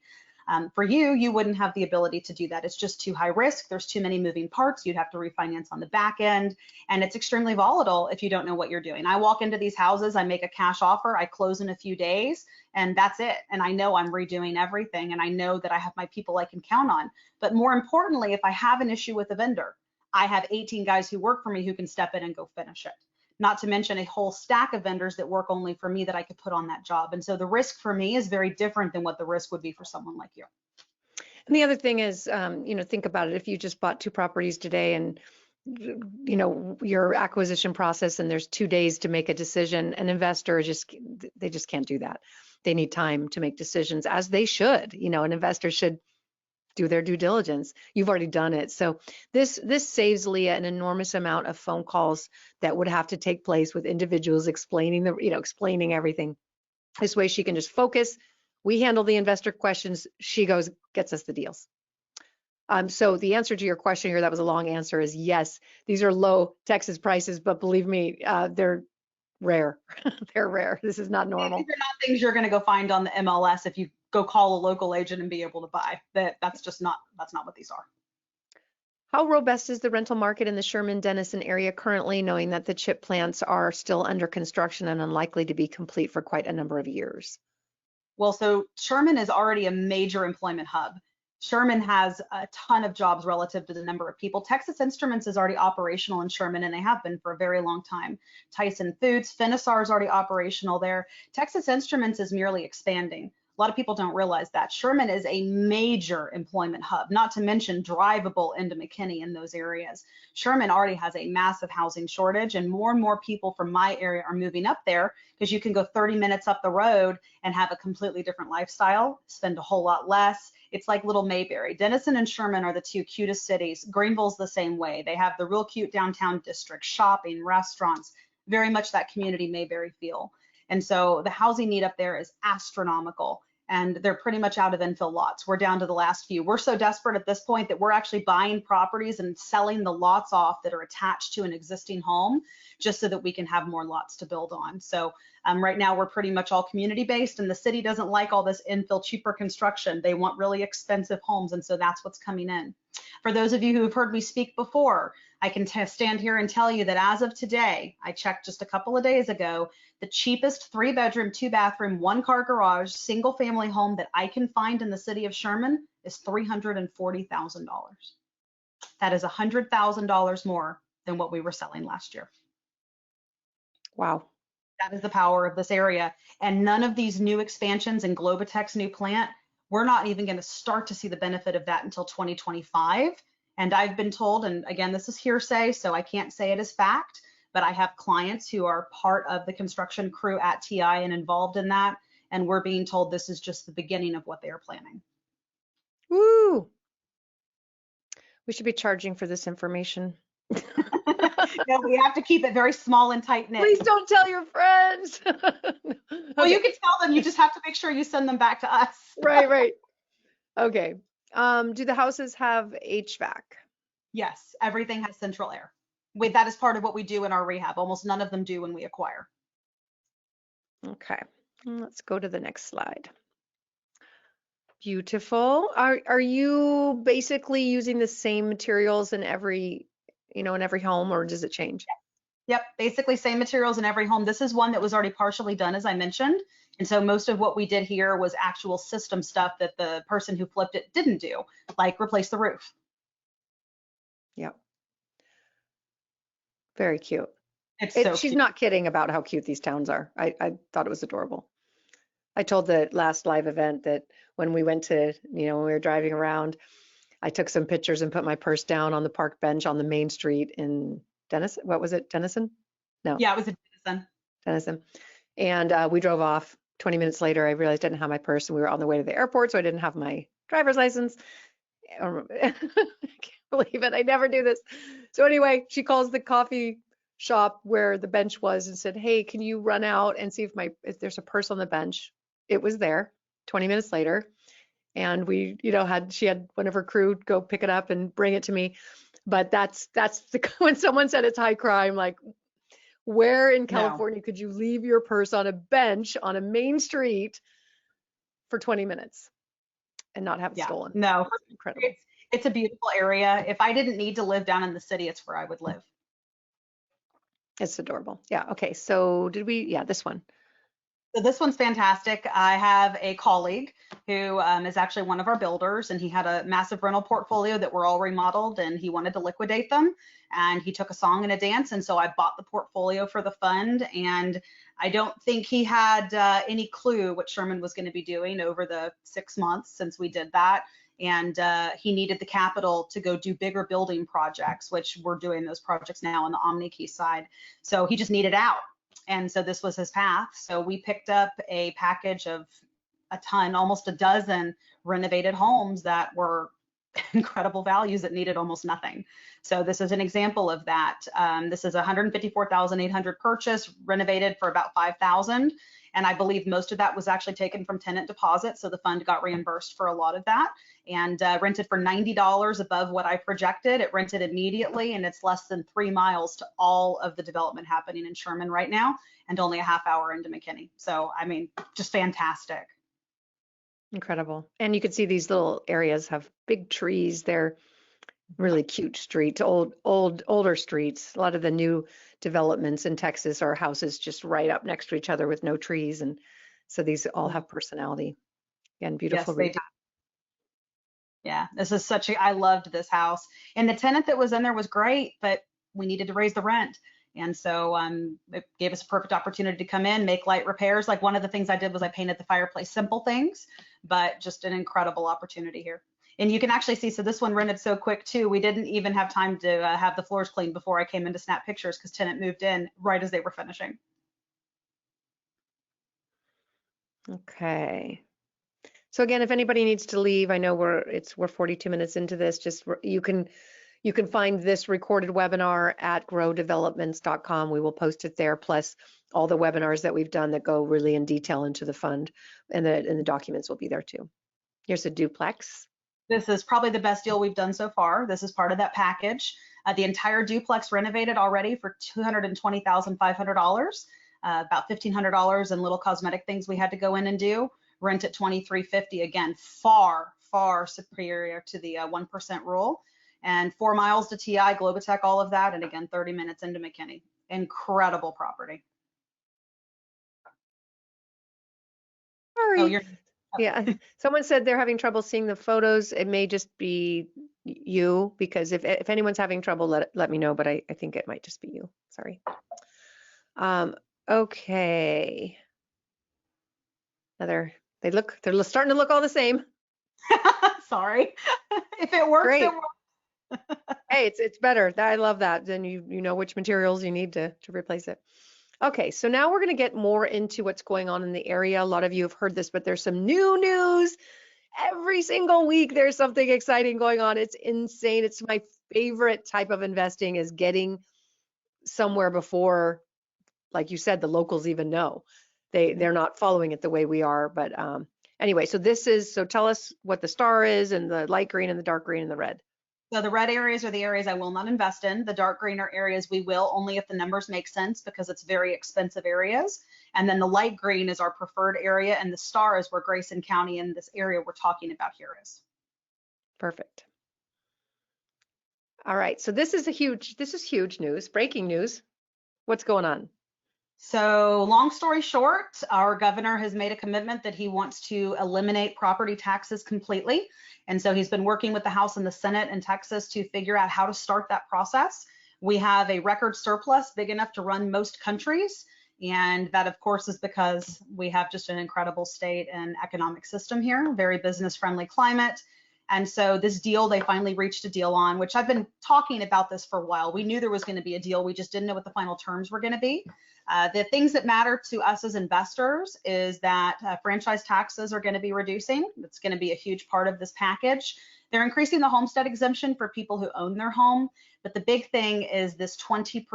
B: For you, you wouldn't have the ability to do that. It's just too high risk. There's too many moving parts. You'd have to refinance on the back end, and it's extremely volatile if you don't know what you're doing. I walk into these houses, I make a cash offer, I close in a few days, and that's it. And I know I'm redoing everything, and I know that I have my people I can count on. But more importantly, if I have an issue with a vendor, I have 18 guys who work for me who can step in and go finish it. Not to mention a whole stack of vendors that work only for me that I could put on that job. And so the risk for me is very different than what the risk would be for someone like you.
A: And the other thing is, think about it. If you just bought two properties today and, your acquisition process and there's 2 days to make a decision, an investor they just can't do that. They need time to make decisions as they should. An investor should do their due diligence. You've already done it. So this saves Leah an enormous amount of phone calls that would have to take place with individuals explaining explaining everything. This way she can just focus. We handle the investor questions. She goes, gets us the deals. So the answer to your question here, that was a long answer, is yes, these are low Texas prices, but believe me, they're rare. They're rare. This is not normal.
B: These are not things you're going to go find on the MLS if you go call a local agent and be able to buy. That's not what these are.
A: How robust is the rental market in the Sherman-Denison area currently, knowing that the chip plants are still under construction and unlikely to be complete for quite a number of years?
B: Well, so Sherman is already a major employment hub. Sherman has a ton of jobs relative to the number of people. Texas Instruments is already operational in Sherman, and they have been for a very long time. Tyson Foods, Finisar is already operational there. Texas Instruments is merely expanding. A lot of people don't realize that. Sherman is a major employment hub, not to mention drivable into McKinney in those areas. Sherman already has a massive housing shortage, and more people from my area are moving up there because you can go 30 minutes up the road and have a completely different lifestyle, spend a whole lot less. It's like little Mayberry. Denison and Sherman are the two cutest cities. Greenville's the same way. They have the real cute downtown district, shopping, restaurants, very much that community Mayberry feel. And so the housing need up there is astronomical. and they're pretty much out of infill lots. We're down to the last few. We're so desperate at this point that we're actually buying properties and selling the lots off that are attached to an existing home just so that we can have more lots to build on. So right now we're pretty much all community based, and the city doesn't like all this infill cheaper construction. They want really expensive homes, and so that's what's coming in. For those of you who have heard me speak before, I can stand here and tell you that as of today, I checked just a couple of days ago, the cheapest 3-bedroom, 2-bathroom, 1-car garage, single family home that I can find in the city of Sherman is $340,000. That is $100,000 more than what we were selling last year.
A: Wow.
B: That is the power of this area. And none of these new expansions in Globotech's new plant, we're not even going to start to see the benefit of that until 2025. And I've been told, and again, this is hearsay, so I can't say it as fact, but I have clients who are part of the construction crew at TI and involved in that. And we're being told this is just the beginning of what they are planning.
A: Woo! We should be charging for this information.
B: No, we have to keep it very small and tight knit.
A: Please don't tell your friends.
B: Well, you can tell them, you just have to make sure you send them back to us.
A: Right. Okay. Do the houses have HVAC?
B: Yes, everything has central air. That is part of what we do in our rehab. Almost none of them do when we acquire.
A: Okay. Let's go to the next slide. Beautiful. Are you basically using the same materials in every home, or does it change?
B: Yep, basically same materials in every home. This is one that was already partially done, as I mentioned. And so most of what we did here was actual system stuff that the person who flipped it didn't do, like replace the roof.
A: Yep. Very cute.
B: It's so
A: She's
B: cute.
A: not kidding about how cute these towns are. I thought it was adorable. I told the last live event that when we went to, when we were driving around, I took some pictures and put my purse down on the park bench on the main street in Denison. What was it? Denison? No.
B: Yeah, it was a Denison.
A: Denison. And we drove off. 20 minutes later, I realized I didn't have my purse, and we were on the way to the airport, so I didn't have my driver's license. I can't believe it. I never do this. So anyway, she calls the coffee shop where the bench was and said, "Hey, can you run out and see if there's a purse on the bench?" It was there 20 minutes later. And we, she had one of her crew go pick it up and bring it to me. But that's when someone said it's high crime, like, where in California could you leave your purse on a bench on a main street for 20 minutes and not have it stolen?
B: No,
A: it's incredible.
B: It's a beautiful area. If I didn't need to live down in the city, it's where I would live.
A: It's adorable. Yeah. Okay. So this one.
B: So this one's fantastic. I have a colleague who is actually one of our builders, and he had a massive rental portfolio that were all remodeled, and he wanted to liquidate them. And he took a song and a dance, and so I bought the portfolio for the fund. And I don't think he had any clue what Sherman was going to be doing over the 6 months since we did that. And he needed the capital to go do bigger building projects, which we're doing those projects now on the OmniKey side. So he just needed out. And so this was his path. So we picked up a package of a ton, almost a dozen renovated homes that were incredible values that needed almost nothing. So this is an example of that. This is a $154,800 purchase, renovated for about $5,000. And I believe most of that was actually taken from tenant deposit. So the fund got reimbursed for a lot of that, and rented for $90 above what I projected. It rented immediately, and it's less than 3 miles to all of the development happening in Sherman right now, and only a half hour into McKinney. So, I mean, just fantastic.
A: Incredible. And you can see these little areas have big trees. They're really cute streets, older streets. A lot of the new developments in Texas are houses just right up next to each other with no trees. And so these all have personality. Again, beautiful.
B: Yes, they do. Yeah, this is I loved this house. And the tenant that was in there was great, but we needed to raise the rent. And so it gave us a perfect opportunity to come in, make light repairs. Like, one of the things I did was I painted the fireplace, simple things, but just an incredible opportunity here. And you can actually see, so this one rented so quick too. We didn't even have time to have the floors cleaned before I came in to snap pictures, because tenant moved in right as they were finishing.
A: Okay. So again, if anybody needs to leave, I know we're 42 minutes into this. Just you can find this recorded webinar at growdevelopments.com. We will post it there. Plus all the webinars that we've done that go really in detail into the fund, and the documents will be there too. Here's a duplex.
B: This is probably the best deal we've done so far. This is part of that package. The entire duplex renovated already for $220,500. About $1,500 in little cosmetic things we had to go in and do. Rent at $2,350. Again, far, far superior to the 1% rule. And 4 miles to TI, Globotech, all of that. And again, 30 minutes into McKinney. Incredible property.
A: Sorry.
B: Oh, you're.
A: Yeah, someone said they're having trouble seeing the photos. It may just be you, because if anyone's having trouble, let me know, but I think it might just be you. Sorry. Okay. They're starting to look all the same.
B: Sorry. If it works,
A: Great.
B: it works.
A: Hey, it's better. I love that. Then you know which materials you need to replace it. Okay, so now we're going to get more into what's going on in the area. A lot of you have heard this, but there's some new news. Every single week there's something exciting going on. It's insane. It's my favorite type of investing, is getting somewhere before, like you said, the locals even know. They're not following it the way we are. But anyway, so tell us what the star is, and the light green and the dark green and the red.
B: So the red areas are the areas I will not invest in. The dark green are areas we will, only if the numbers make sense, because it's very expensive areas. And then the light green is our preferred area, and the star is where Grayson County in this area we're talking about here is.
A: Perfect. All right, so this is huge news, breaking news. What's going on?
B: So long story short, our governor has made a commitment that he wants to eliminate property taxes completely. And so he's been working with the House and the Senate in Texas to figure out how to start that process. We have a record surplus big enough to run most countries. And that, of course, is because we have just an incredible state and economic system here, very business friendly climate. And so this deal, they finally reached a deal on, which I've been talking about this for a while. We knew there was going to be a deal. We just didn't know what the final terms were going to be. The things that matter to us as investors is that franchise taxes are going to be reducing. That's going to be a huge part of this package. They're increasing the homestead exemption for people who own their home. But the big thing is this 20%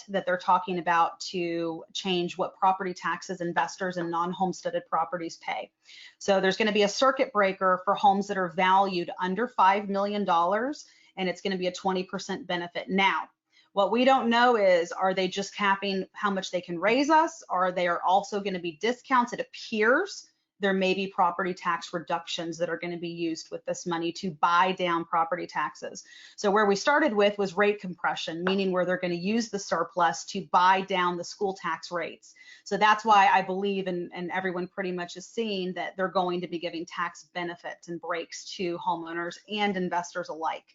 B: that they're talking about to change what property taxes investors in non-homesteaded properties pay. So there's going to be a circuit breaker for homes that are valued under $5 million, and it's going to be a 20% benefit. Now, what we don't know is, are they just capping how much they can raise us? Or they are also going to be discounts? It appears there may be property tax reductions that are going to be used with this money to buy down property taxes. So where we started with was rate compression, meaning where they're going to use the surplus to buy down the school tax rates. So that's why I believe, and everyone pretty much is seeing, that they're going to be giving tax benefits and breaks to homeowners and investors alike.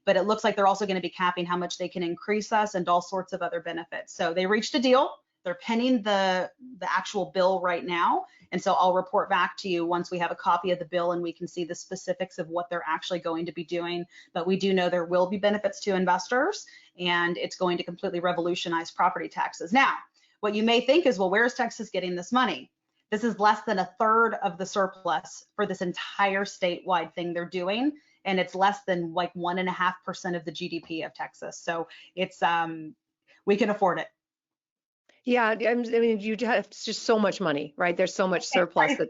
B: But it looks like they're also going to be capping how much they can increase us and all sorts of other benefits. So they reached a deal. They're penning the actual bill right now. And so I'll report back to you once we have a copy of the bill and we can see the specifics of what they're actually going to be doing. But we do know there will be benefits to investors, and it's going to completely revolutionize property taxes. Now, what you may think is, well, where is Texas getting this money? This is less than a third of the surplus for this entire statewide thing they're doing. And it's less than like 1.5% of the GDP of Texas. So it's, we can afford it.
A: Yeah, I mean, you have just so much money, right? There's so much surplus that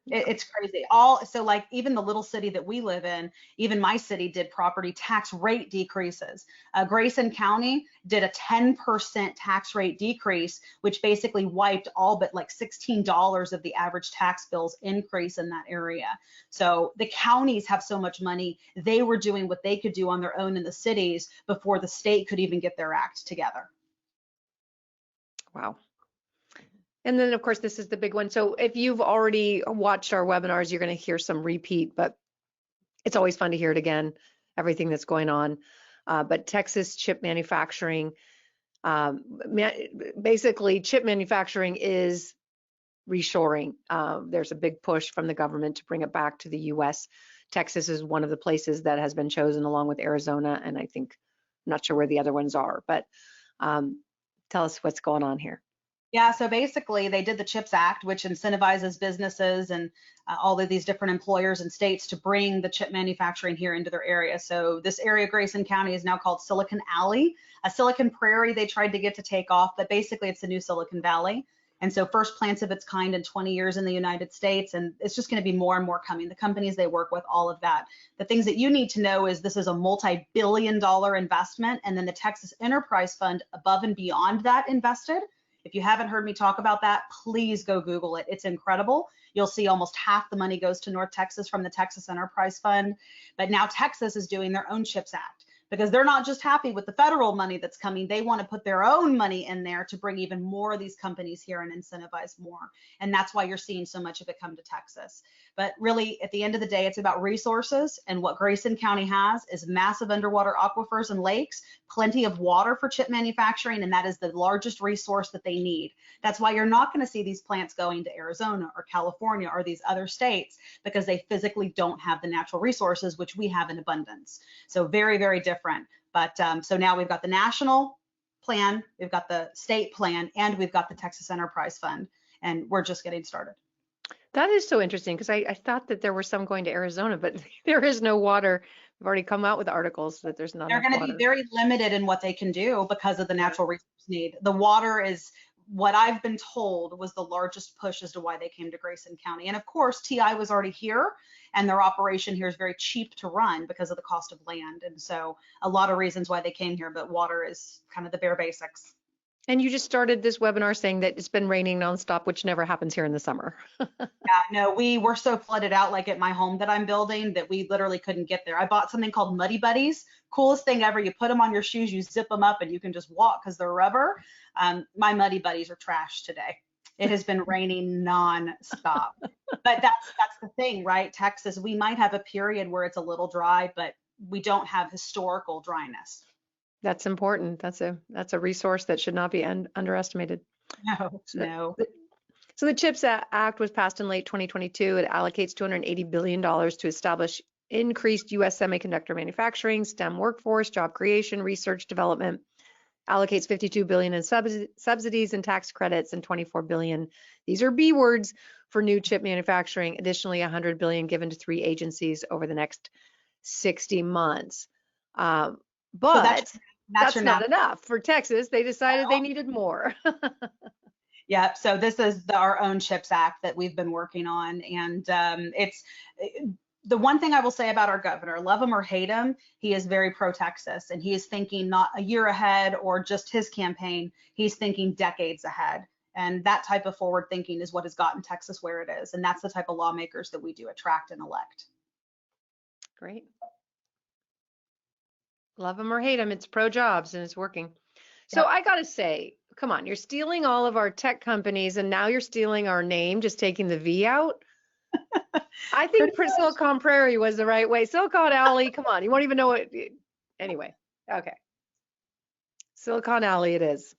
B: it's crazy. So like even the little city that we live in, even my city did property tax rate decreases. Grayson County did a 10% tax rate decrease, which basically wiped all but like $16 of the average tax bills increase in that area. So the counties have so much money, they were doing what they could do on their own in the cities before the state could even get their act together.
A: Wow. And then, of course, this is the big one. So if you've already watched our webinars, you're going to hear some repeat, but it's always fun to hear it again, everything that's going on. But Texas chip manufacturing, basically chip manufacturing is reshoring. There's a big push from the government to bring it back to the US. Texas is one of the places that has been chosen, along with Arizona, and I think, I'm not sure where the other ones are, but tell us what's going on here.
B: Yeah, so basically they did the CHIPS Act, which incentivizes businesses and all of these different employers and states to bring the chip manufacturing here into their area. So this area, Grayson County, is now called Silicon Alley. A Silicon Prairie they tried to get to take off, but basically it's the new Silicon Valley. And so first plants of its kind in 20 years in the United States, and it's just going to be more and more coming. The companies they work with, all of that. The things that you need to know is this is a multi-billion-dollar investment, and then the Texas Enterprise Fund above and beyond that invested. If you haven't heard me talk about that, please go Google it. It's incredible. You'll see almost half the money goes to North Texas from the Texas Enterprise Fund. But now Texas is doing their own CHIPS Act because they're not just happy with the federal money that's coming. They want to put their own money in there to bring even more of these companies here and incentivize more. And that's why you're seeing so much of it come to Texas. But really, at the end of the day, it's about resources. And what Grayson County has is massive underwater aquifers and lakes, plenty of water for chip manufacturing, and that is the largest resource that they need. That's why you're not going to see these plants going to Arizona or California or these other states, because they physically don't have the natural resources, which we have in abundance. So very, very different. But so now we've got the national plan, we've got the state plan, and we've got the Texas Enterprise Fund, and we're just getting started.
A: That is so interesting because I thought that there were some going to Arizona, but there is no water. We've already come out with articles that there's not
B: They're
A: enough
B: going to be
A: water.
B: very limited in what they can do because of the
A: Yeah.
B: natural resource need. The water is what I've been told was the largest push as to why they came to Grayson County. And of course, TI was already here, and their operation here is very cheap to run because of the cost of land. And so a lot of reasons why they came here, but water is kind of the bare basics.
A: And you just started this webinar saying that it's been raining nonstop, which never happens here in the summer.
B: Yeah, no, we were so flooded out like at my home that I'm building that we literally couldn't get there. I bought something called Muddy Buddies. Coolest thing ever. You put them on your shoes, you zip them up, and you can just walk because they're rubber. My Muddy Buddies are trash today. It has been raining non-stop. But that's the thing, right? Texas, we might have a period where it's a little dry, but we don't have historical dryness.
A: That's important. That's a resource that should not be underestimated.
B: No,
A: So,
B: no.
A: so the CHIPS Act was passed in late 2022. It allocates $280 billion to establish increased U.S. semiconductor manufacturing, STEM workforce, job creation, research development. Allocates $52 billion in subsidies and tax credits and $24 billion. These are B words for new chip manufacturing. Additionally, $100 billion given to 3 agencies over the next 60 months.
B: So
A: But
B: that's
A: that's not enough for Texas. They decided they needed more.
B: Yeah, so this is our own CHIPS Act that we've been working on, and it's the one thing I will say about our governor, love him or hate him, he is very pro-Texas, and he is thinking not a year ahead or just his campaign, he's thinking decades ahead. And that type of forward thinking is what has gotten Texas where it is, and that's the type of lawmakers that we do attract and elect.
A: Great. Love them or hate them, it's pro jobs and it's working. So
B: Yep.
A: I gotta say, come on, you're stealing all of our tech companies and now you're stealing our name, just taking the V out. I think Silicon Prairie was the right way. Silicon Alley, come on, you won't even know it. Anyway, okay. Silicon Alley it is.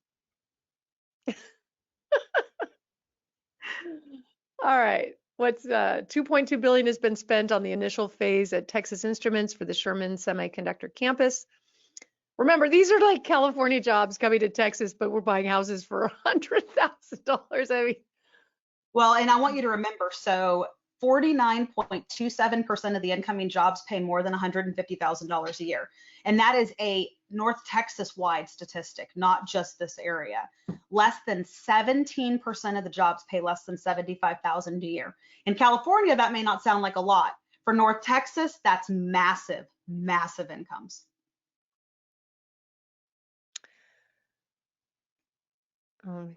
A: All right. What's 2.2 billion has been spent on the initial phase at Texas Instruments for the Sherman Semiconductor Campus. Remember, these are like California jobs coming to Texas, but we're buying houses for $100,000. I mean,
B: Well, and I want you to remember, so 49.27% of the incoming jobs pay more than $150,000 a year. And that is a North Texas wide statistic, not just this area. Less than 17% of the jobs pay less than $75,000 a year. In California, that may not sound like a lot. For North Texas, that's massive, massive incomes.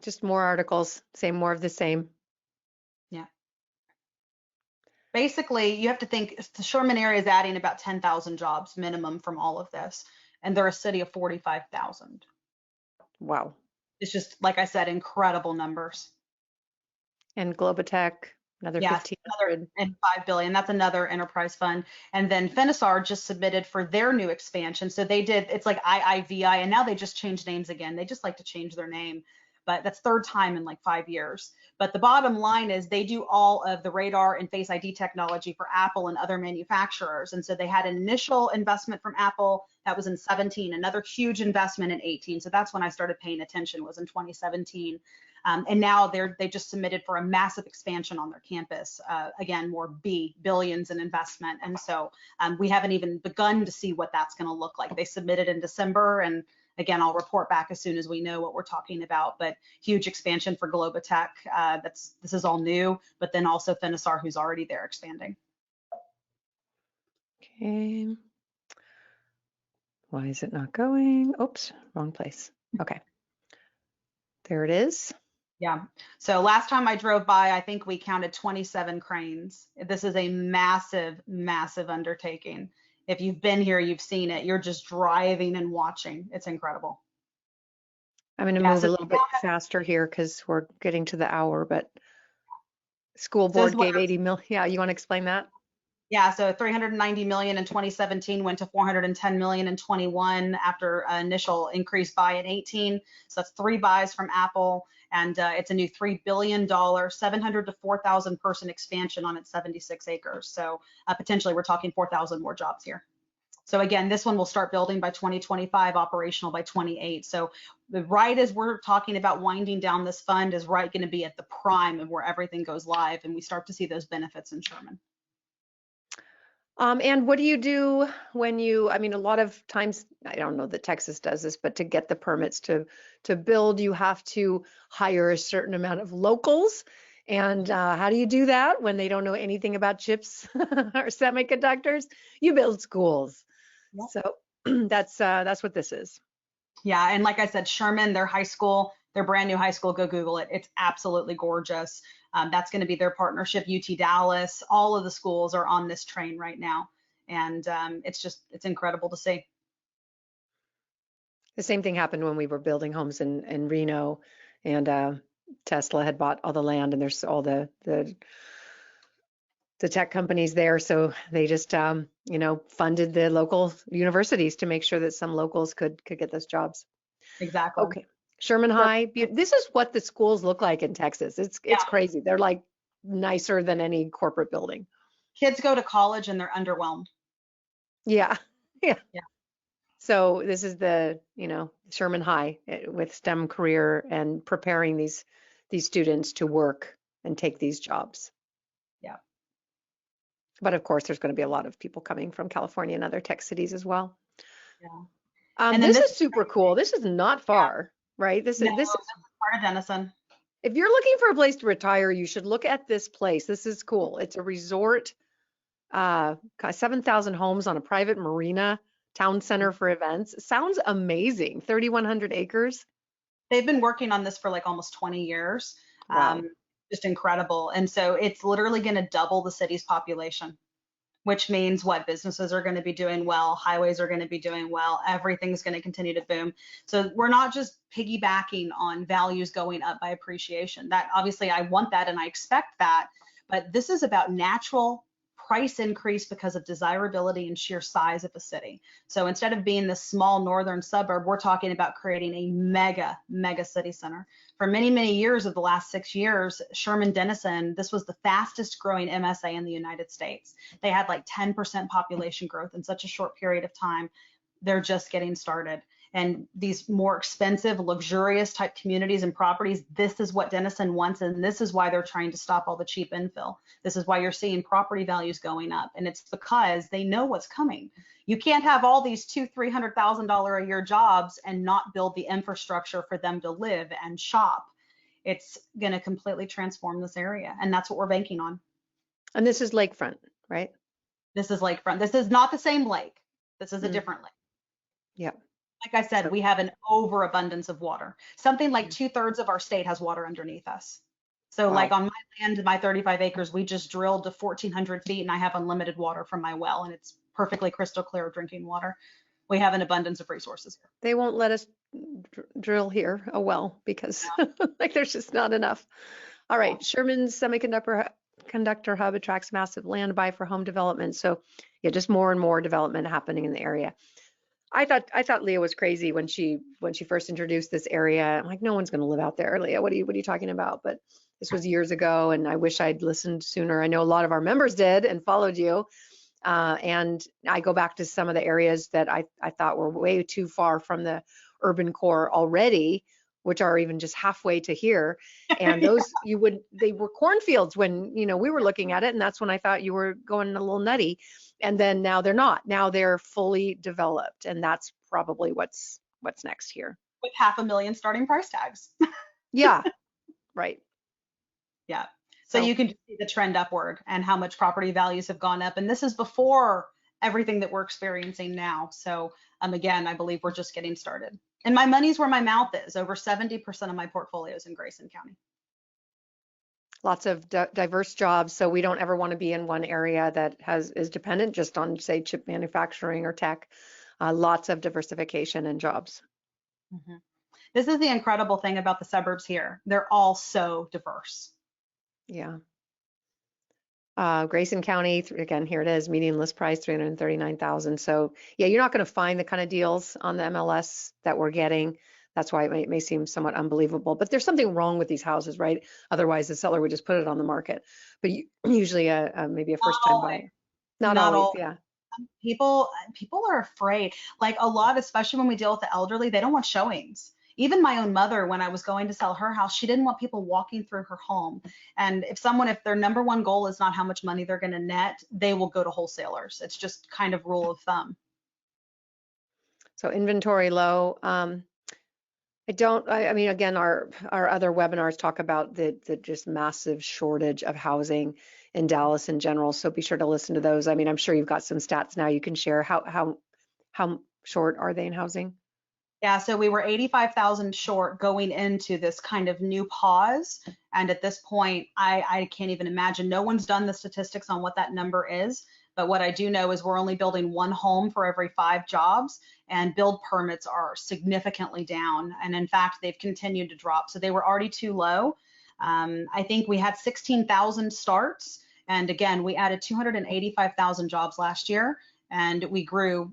A: just more articles, say more of the same.
B: Yeah. Basically, you have to think the Sherman area is adding about 10,000 jobs minimum from all of this, and they're a city of 45,000.
A: Wow.
B: It's just, like I said, incredible numbers.
A: And Globotech, another
B: Yeah,
A: 1,500.
B: and 5 billion. That's another enterprise fund. And then Finisar just submitted for their new expansion. So they did, it's like IIVI, and now they just changed names again. They just like to change their name. but that's third time in like 5 years. But the bottom line is they do all of the radar and Face ID technology for Apple and other manufacturers. And so they had an initial investment from Apple that was in 17, another huge investment in 18. So that's when I started paying attention, was in 2017. And now they just submitted for a massive expansion on their campus. Again, more billions in investment. And so we haven't even begun to see what that's going to look like. They submitted in December, and again, I'll report back as soon as we know what we're talking about. But huge expansion for Globotech. This is all new, but then also Finisar, who's already there, expanding.
A: Okay. Why is it not going? Oops, wrong place. Okay. There it is.
B: Yeah. So last time I drove by, I think we counted 27 cranes. This is a massive, massive undertaking. If you've been here, you've seen it. You're just driving and watching. It's incredible.
A: I'm going to
B: Yeah.
A: move
B: So
A: a little bit faster here because we're getting to the hour, but school
B: this is
A: board
B: what
A: gave 80 million. Yeah, you want to explain that?
B: Yeah, so 390 million in 2017 went to 410 million in 21 after initial increase buy in 18. So that's 3 buys from Apple, and it's a new $3 billion, 700 to 4,000 person expansion on its 76 acres. So potentially we're talking 4,000 more jobs here. So again, this one will start building by 2025, operational by 28. So right as we're talking about winding down this fund is right going to be at the prime of where everything goes live, and we start to see those benefits in Sherman.
A: And what do you do when I mean, a lot of times, I don't know that Texas does this, but to get the permits to build, you have to hire a certain amount of locals. And how do you do that when they don't know anything about chips or semiconductors? You build schools.
B: Yep.
A: So that's what this is.
B: Yeah, and like I said, Sherman, their high school, their brand new high school, go Google it. It's absolutely gorgeous. That's going to be their partnership. UT Dallas, all of the schools are on this train right now, and it's incredible to see.
A: The same thing happened when we were building homes in Reno, and Tesla had bought all the land, and there's all the tech companies there, so they just funded the local universities to make sure that some locals could get those jobs.
B: Exactly.
A: Okay, Sherman High. This is what the schools look like in Texas. It's crazy. They're like nicer than any corporate building.
B: Kids go to college and they're underwhelmed.
A: Yeah, yeah.
B: Yeah.
A: So this is the Sherman High with STEM career and preparing these students to work and take these jobs.
B: Yeah.
A: But of course, there's going to be a lot of people coming from California and other tech cities as well.
B: Yeah.
A: And this is super cool. This is not far, right? This is
B: part of Denison.
A: If you're looking for a place to retire, you should look at this place. This is cool. It's a resort, 7,000 homes on a private marina, town center for events. Sounds amazing. 3,100 acres.
B: They've been working on this for like almost 20 years.
A: Wow.
B: Just incredible. And so it's literally going to double the city's population, which means what? Businesses are going to be doing well, highways are going to be doing well, everything's going to continue to boom. So we're not just piggybacking on values going up by appreciation. That obviously I want that and I expect that, but this is about natural price increase because of desirability and sheer size of a city. So instead of being this small northern suburb, we're talking about creating a mega city center. For many years of the last 6 years, Sherman Denison, this was the fastest growing MSA in the United States. They had like 10% population growth in such a short period of time. They're just getting started. And these more expensive, luxurious type communities and properties, this is what Denison wants, and this is why they're trying to stop all the cheap infill. This is why you're seeing property values going up, and it's because they know what's coming. You can't have all these $200,000-$300,000 a year jobs and not build the infrastructure for them to live and shop. It's going to completely transform this area, and that's what we're banking on.
A: And this is lakefront, right?
B: This is lakefront. This is not the same lake. This is a different lake.
A: Yeah.
B: Like I said, we have an overabundance of water. Something like 2/3 of our state has water underneath us. So like on my land, my 35 acres, we just drilled to 1,400 feet and I have unlimited water from my well, and it's perfectly crystal clear drinking water. We have an abundance of resources here.
A: They won't let us drill here a well because like there's just not enough. All right, Sherman's Semiconductor Hub attracts massive land buy for home development. So yeah, just more and more development happening in the area. I thought Leah was crazy when she first introduced this area. I'm like, no one's going to live out there, Leah. What are you talking about? But this was years ago, and I wish I'd listened sooner. I know a lot of our members did and followed you. And I go back to some of the areas that I thought were way too far from the urban core already, which are even just halfway to here. And those they were cornfields when, we were looking at it. And that's when I thought you were going a little nutty. And then now they're not. Now they're fully developed. And that's probably what's next here.
B: With 500,000 starting price tags.
A: Yeah, right.
B: Yeah. So you can see the trend upward and how much property values have gone up. And this is before everything that we're experiencing now. So again, I believe we're just getting started. And my money's where my mouth is. Over 70% of my portfolio is in Grayson County.
A: Lots of diverse jobs, so we don't ever want to be in one area that is dependent just on, say, chip manufacturing or tech. Lots of diversification in jobs.
B: Mm-hmm. This is the incredible thing about the suburbs here. They're all so diverse.
A: Yeah. Grayson County, again, here it is, median list price 339,000. So yeah, you're not going to find the kind of deals on the MLS that we're getting. That's why it may seem somewhat unbelievable, but there's something wrong with these houses, right? Otherwise, the seller would just put it on the market. But usually, maybe a first-time buyer. Not always, yeah.
B: People are afraid. Like a lot, especially when we deal with the elderly, they don't want showings. Even my own mother, when I was going to sell her house, she didn't want people walking through her home. And if their number one goal is not how much money they're going to net, they will go to wholesalers. It's just kind of rule of thumb.
A: So inventory low. I mean, again, our other webinars talk about the just massive shortage of housing in Dallas in general. So be sure to listen to those. I mean, I'm sure you've got some stats now you can share. How short are they in housing?
B: Yeah, so we were 85,000 short going into this kind of new pause. And at this point, I can't even imagine. No one's done the statistics on what that number is. But what I do know is we're only building one home for every 5 jobs, and build permits are significantly down. And in fact, they've continued to drop. So they were already too low. I think we had 16,000 starts. And again, we added 285,000 jobs last year, and we grew,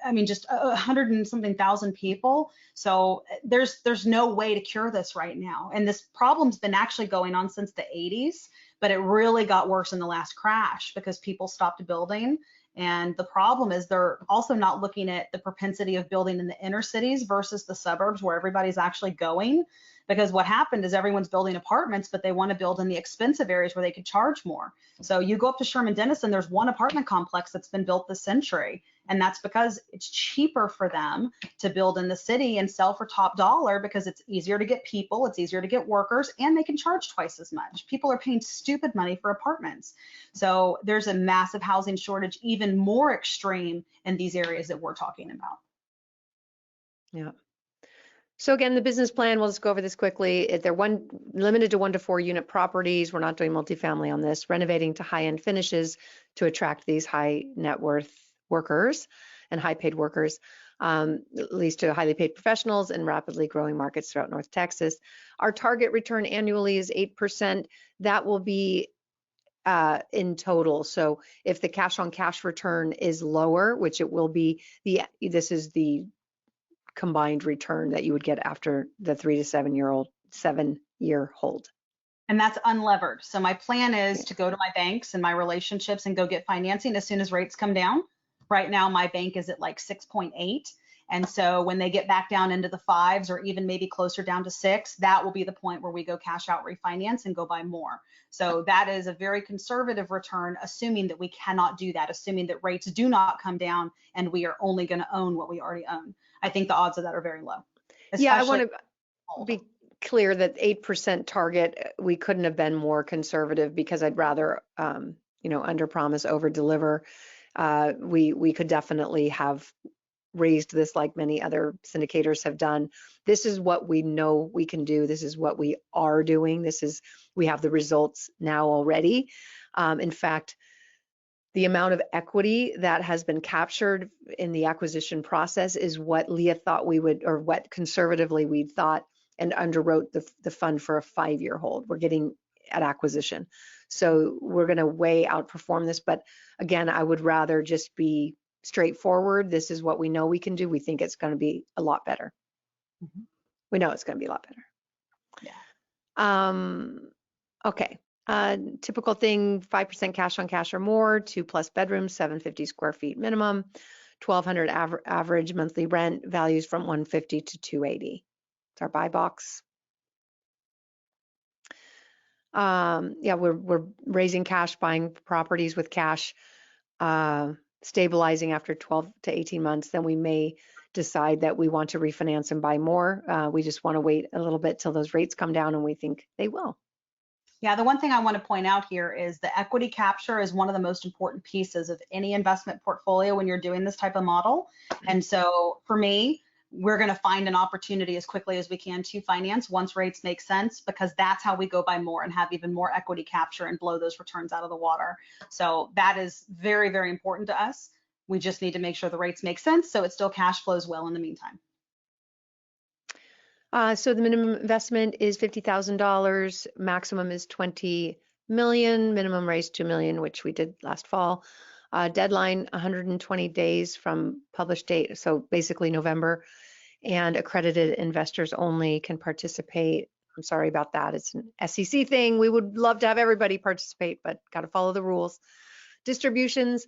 B: I mean, just 100 and something thousand people. So there's no way to cure this right now. And this problem's been actually going on since the 80s, but it really got worse in the last crash because people stopped building. And the problem is they're also not looking at the propensity of building in the inner cities versus the suburbs where everybody's actually going. Because what happened is everyone's building apartments, but they want to build in the expensive areas where they could charge more. So you go up to Sherman Denison, there's one apartment complex that's been built this century. And that's because it's cheaper for them to build in the city and sell for top dollar because it's easier to get people, it's easier to get workers, and they can charge twice as much. People are paying stupid money for apartments. So there's a massive housing shortage, even more extreme in these areas that we're talking about.
A: Yeah. So again, the business plan, we'll just go over this quickly. They're limited to 1 to 4 unit properties. We're not doing multifamily on this. Renovating to high-end finishes to attract these high net worth workers and high paid workers, leads to highly paid professionals in rapidly growing markets throughout North Texas. Our target return annually is 8%. That will be in total. So if the cash on cash return is lower, which it will be, this is the combined return that you would get after the 3 to 7-year hold.
B: And that's unlevered. So my plan is to go to my banks and my relationships and go get financing as soon as rates come down. Right now, my bank is at like 6.8. And so when they get back down into the 5s or even maybe closer down to 6, that will be the point where we go cash out, refinance, and go buy more. So that is a very conservative return, assuming that we cannot do that, assuming that rates do not come down and we are only going to own what we already own. I think the odds of that are very low.
A: Yeah, I want to be clear that 8% target, we couldn't have been more conservative because I'd rather, under promise, over deliver. We could definitely have raised this like many other syndicators have done. This is what we know we can do. This is what we are doing. We have the results now already. In fact, the amount of equity that has been captured in the acquisition process is what Leah thought we would, or what conservatively we thought, and underwrote the fund for a 5-year hold. We're getting at acquisition. So we're going to way outperform this. But again, I would rather just be straightforward. This is what we know we can do. We think it's going to be a lot better.
B: Mhm.
A: We know it's going to be a lot better.
B: Yeah.
A: Okay. Typical thing, 5% cash on cash or more, 2+ bedrooms, 750 square feet minimum, 1,200 average monthly rent, values from 150 to 280. It's our buy box. Yeah, we're raising cash, buying properties with cash, stabilizing after 12 to 18 months. Then we may decide that we want to refinance and buy more. We just want to wait a little bit till those rates come down, and we think they will.
B: Yeah, the one thing I want to point out here is the equity capture is one of the most important pieces of any investment portfolio when you're doing this type of model. And so for me, we're going to find an opportunity as quickly as we can to finance once rates make sense, because that's how we go buy more and have even more equity capture and blow those returns out of the water. So that is very, very important to us. We just need to make sure the rates make sense so it still cash flows well in the meantime.
A: So the minimum investment is $50,000, maximum is 20 million, minimum raise 2 million, which we did last fall. Deadline 120 days from published date, so basically November, and accredited investors only can participate. I'm sorry about that. It's an SEC thing. We would love to have everybody participate, but got to follow the rules. Distributions,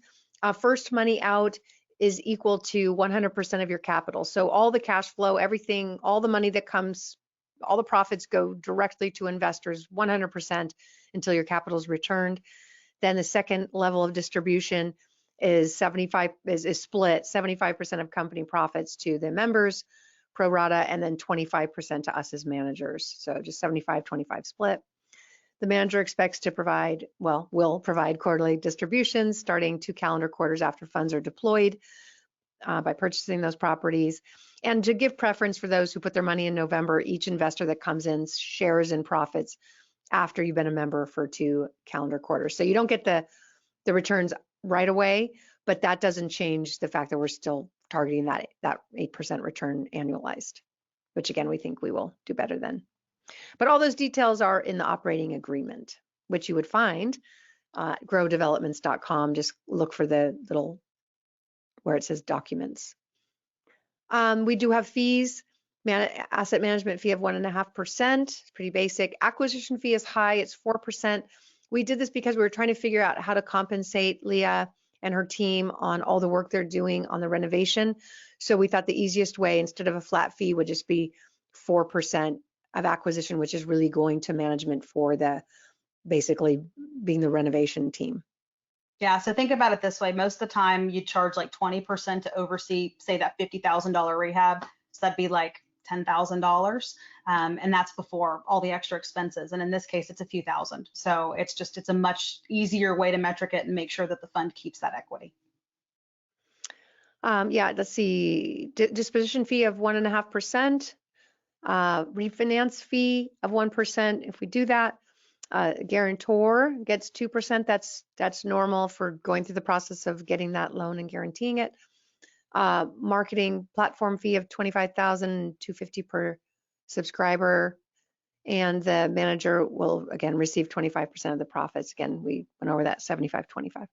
A: first money out is equal to 100% of your capital. So all the cash flow, everything, all the money that comes, all the profits go directly to investors 100% until your capital is returned. Then the second level of distribution is split 75% of company profits to the members pro rata, and then 25% to us as managers. So just 75-25 split. The manager expects to provide, well, will provide quarterly distributions starting 2 calendar quarters after funds are deployed by purchasing those properties. And to give preference for those who put their money in November, each investor that comes in shares in profits after you've been a member for 2 calendar quarters. So you don't get the returns right away, but that doesn't change the fact that we're still targeting that 8% return annualized, which again, we think we will do better than. But all those details are in the operating agreement, which you would find growdevelopments.com. Just look for the little where it says documents. We do have fees, asset management fee of 1.5%. It's pretty basic. Acquisition fee is high, it's 4%. We did this because we were trying to figure out how to compensate Leah and her team on all the work they're doing on the renovation. So we thought the easiest way, instead of a flat fee, would just be 4% of acquisition, which is really going to management for the basically being the renovation team.
B: Yeah, so think about it this way. Most of the time you charge like 20% to oversee, say, that $50,000 rehab. So that'd be like $10,000. And that's before all the extra expenses. And in this case, it's a few thousand. So it's a much easier way to metric it and make sure that the fund keeps that equity.
A: Yeah, let's see, disposition fee of 1.5%, refinance fee of 1%. If we do that, guarantor gets 2%. That's normal for going through the process of getting that loan and guaranteeing it. Marketing platform fee of $25,250 per subscriber, and the manager will again receive 25% of the profits. Again, we went over that 75-25,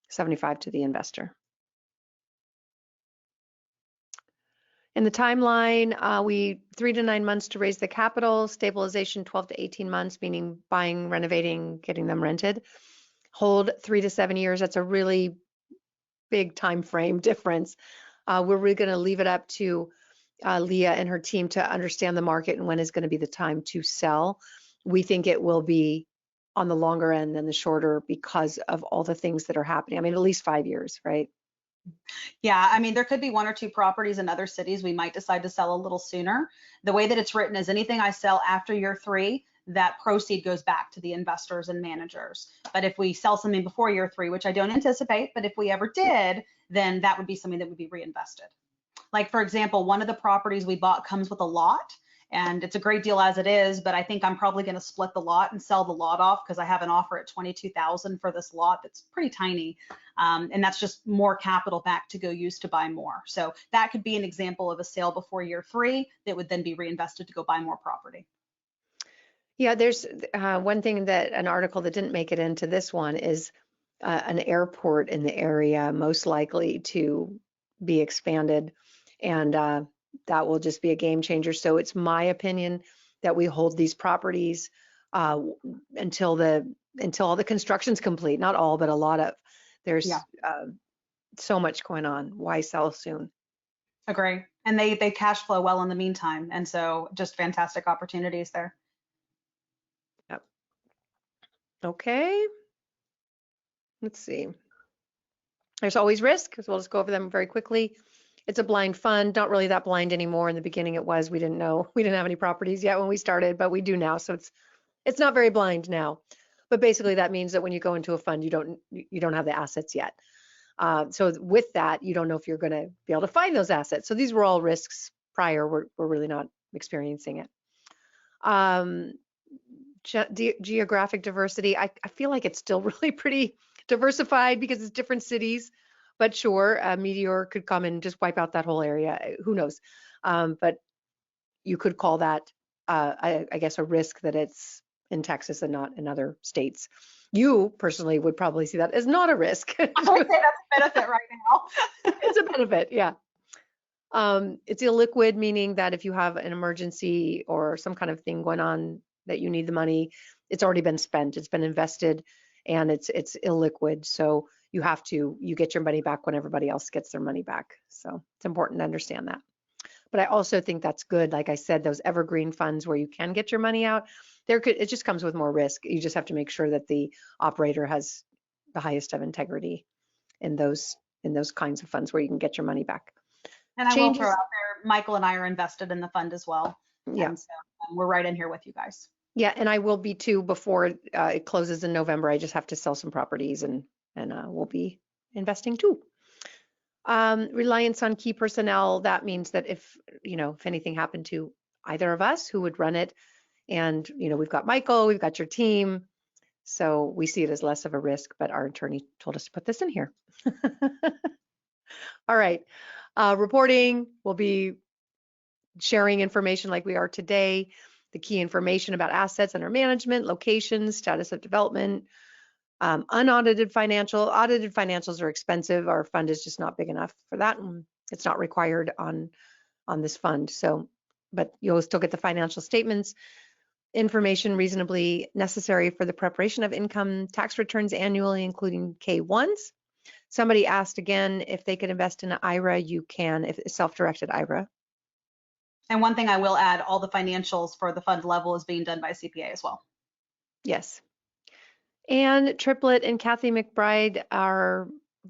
A: 75 to the investor. In the timeline, we 3 to 9 months to raise the capital, stabilization 12 to 18 months, meaning buying, renovating, getting them rented. Hold 3 to 7 years. That's a really big time frame difference. We're really going to leave it up to Leah and her team to understand the market and when is going to be the time to sell. We think it will be on the longer end than the shorter because of all the things that are happening. I mean, at least 5 years, right?
B: Yeah, I mean, there could be 1 or 2 properties in other cities we might decide to sell a little sooner. The way that it's written is anything I sell after year 3, that proceed goes back to the investors and managers. But if we sell something before year 3, which I don't anticipate, but if we ever did, then that would be something that would be reinvested. Like, for example, one of the properties we bought comes with a lot, and it's a great deal as it is, but I think I'm probably going to split the lot and sell the lot off because I have an offer at $22,000 for this lot that's pretty tiny, and that's just more capital back to go use to buy more. So that could be an example of a sale before year 3 that would then be reinvested to go buy more property.
A: Yeah, there's one thing, that an article that didn't make it into this one is an airport in the area, most likely to be expanded, and that will just be a game changer. So it's my opinion that we hold these properties uh, until all the construction's complete. Not all, but a lot of.
B: Yeah,
A: There's so much going on. Why sell soon?
B: agree. And they cash flow well in the meantime, and so just fantastic opportunities there.
A: Yep. Okay. Let's see. There's always risk, so we'll just go over them very quickly. It's a blind fund, not really that blind anymore. In the beginning it was. We didn't know. We didn't have any properties yet when we started, but we do now. So it's not very blind now. But basically that means that when you go into a fund, you don't have the assets yet. So with that, you don't know if you're going to be able to find those assets. So these were all risks prior. We're really not experiencing it. Um, Geographic diversity. I feel like it's still really pretty diversified because it's different cities. But sure, a meteor could come and just wipe out that whole area. Who knows? But you could call that, I guess, a risk that it's in Texas and not in other states. You personally would probably see that as not a risk.
B: I would say that's a benefit right now.
A: It's a benefit, yeah. It's illiquid, meaning that if you have an emergency or some kind of thing going on that you need the money, it's already been spent, it's been invested, and it's illiquid. So you get your money back when everybody else gets their money back. So it's important to understand that. But I also think that's good. Like I said, those evergreen funds where you can get your money out, it just comes with more risk. You just have to make sure that the operator has the highest of integrity in those kinds of funds where you can get your money back.
B: And I will throw
A: Changes,
B: out there, Michael and I are invested in the fund as well.
A: yeah.
B: And so we're right in here with you guys.
A: Yeah, and I will be too before it closes in November. I just have to sell some properties and we'll be investing too. Reliance on key personnel, that means that if anything happened to either of us, who would run it? And we've got Michael, we've got your team, so we see it as less of a risk, but our attorney told us to put this in here. All right. Reporting will be sharing information like we are today, the key information about assets under management, locations, status of development, audited financials are expensive. Our fund is just not big enough for that, and it's not required on this fund. So, but you'll still get the financial statements, information reasonably necessary for the preparation of income tax returns annually, including K-1s. Somebody asked again if they could invest in an IRA. You can, if it's self-directed IRA.
B: And one thing I will add, all the financials for the fund level is being done by CPA as well.
A: Yes. And Triplet and Kathy McBride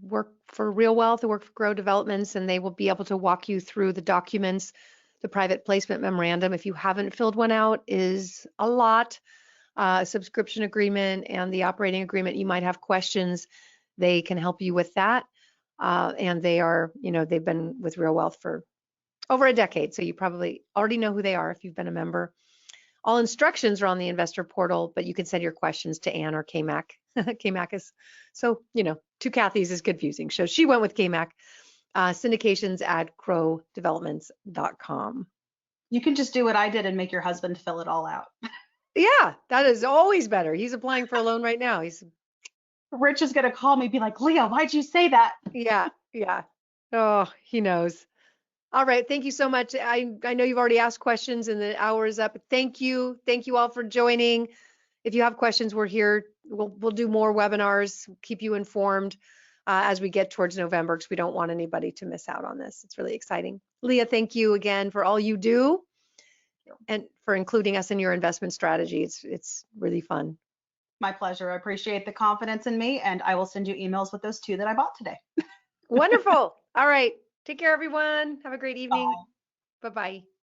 A: work for Real Wealth, they work for Grow Developments, and they will be able to walk you through the documents. The private placement memorandum, if you haven't filled one out, is a lot. Subscription agreement and the operating agreement, you might have questions. They can help you with that. And they've been with Real Wealth for over a decade, so you probably already know who they are if you've been a member. All instructions are on the investor portal, but you can send your questions to Ann or KMAC. KMAC is, so, two Kathys is confusing. So she went with KMAC. Syndications at crowdevelopments.com.
B: You can just do what I did and make your husband fill it all out.
A: Yeah, that is always better. He's applying for a loan right now.
B: Rich is going to call me, be like, Leah, why'd you say that?
A: Yeah. Oh, he knows. All right. Thank you so much. I know you've already asked questions and the hour is up. Thank you. Thank you all for joining. If you have questions, we're here. We'll do more webinars, keep you informed as we get towards November, because we don't want anybody to miss out on this. It's really exciting. Leah, thank you again for all you do and for including us in your investment strategy. It's really fun.
B: My pleasure. I appreciate the confidence in me, and I will send you emails with those 2 that I bought today.
A: Wonderful. All right. Take care, everyone. Have a great evening.
B: Bye.
A: Bye-bye.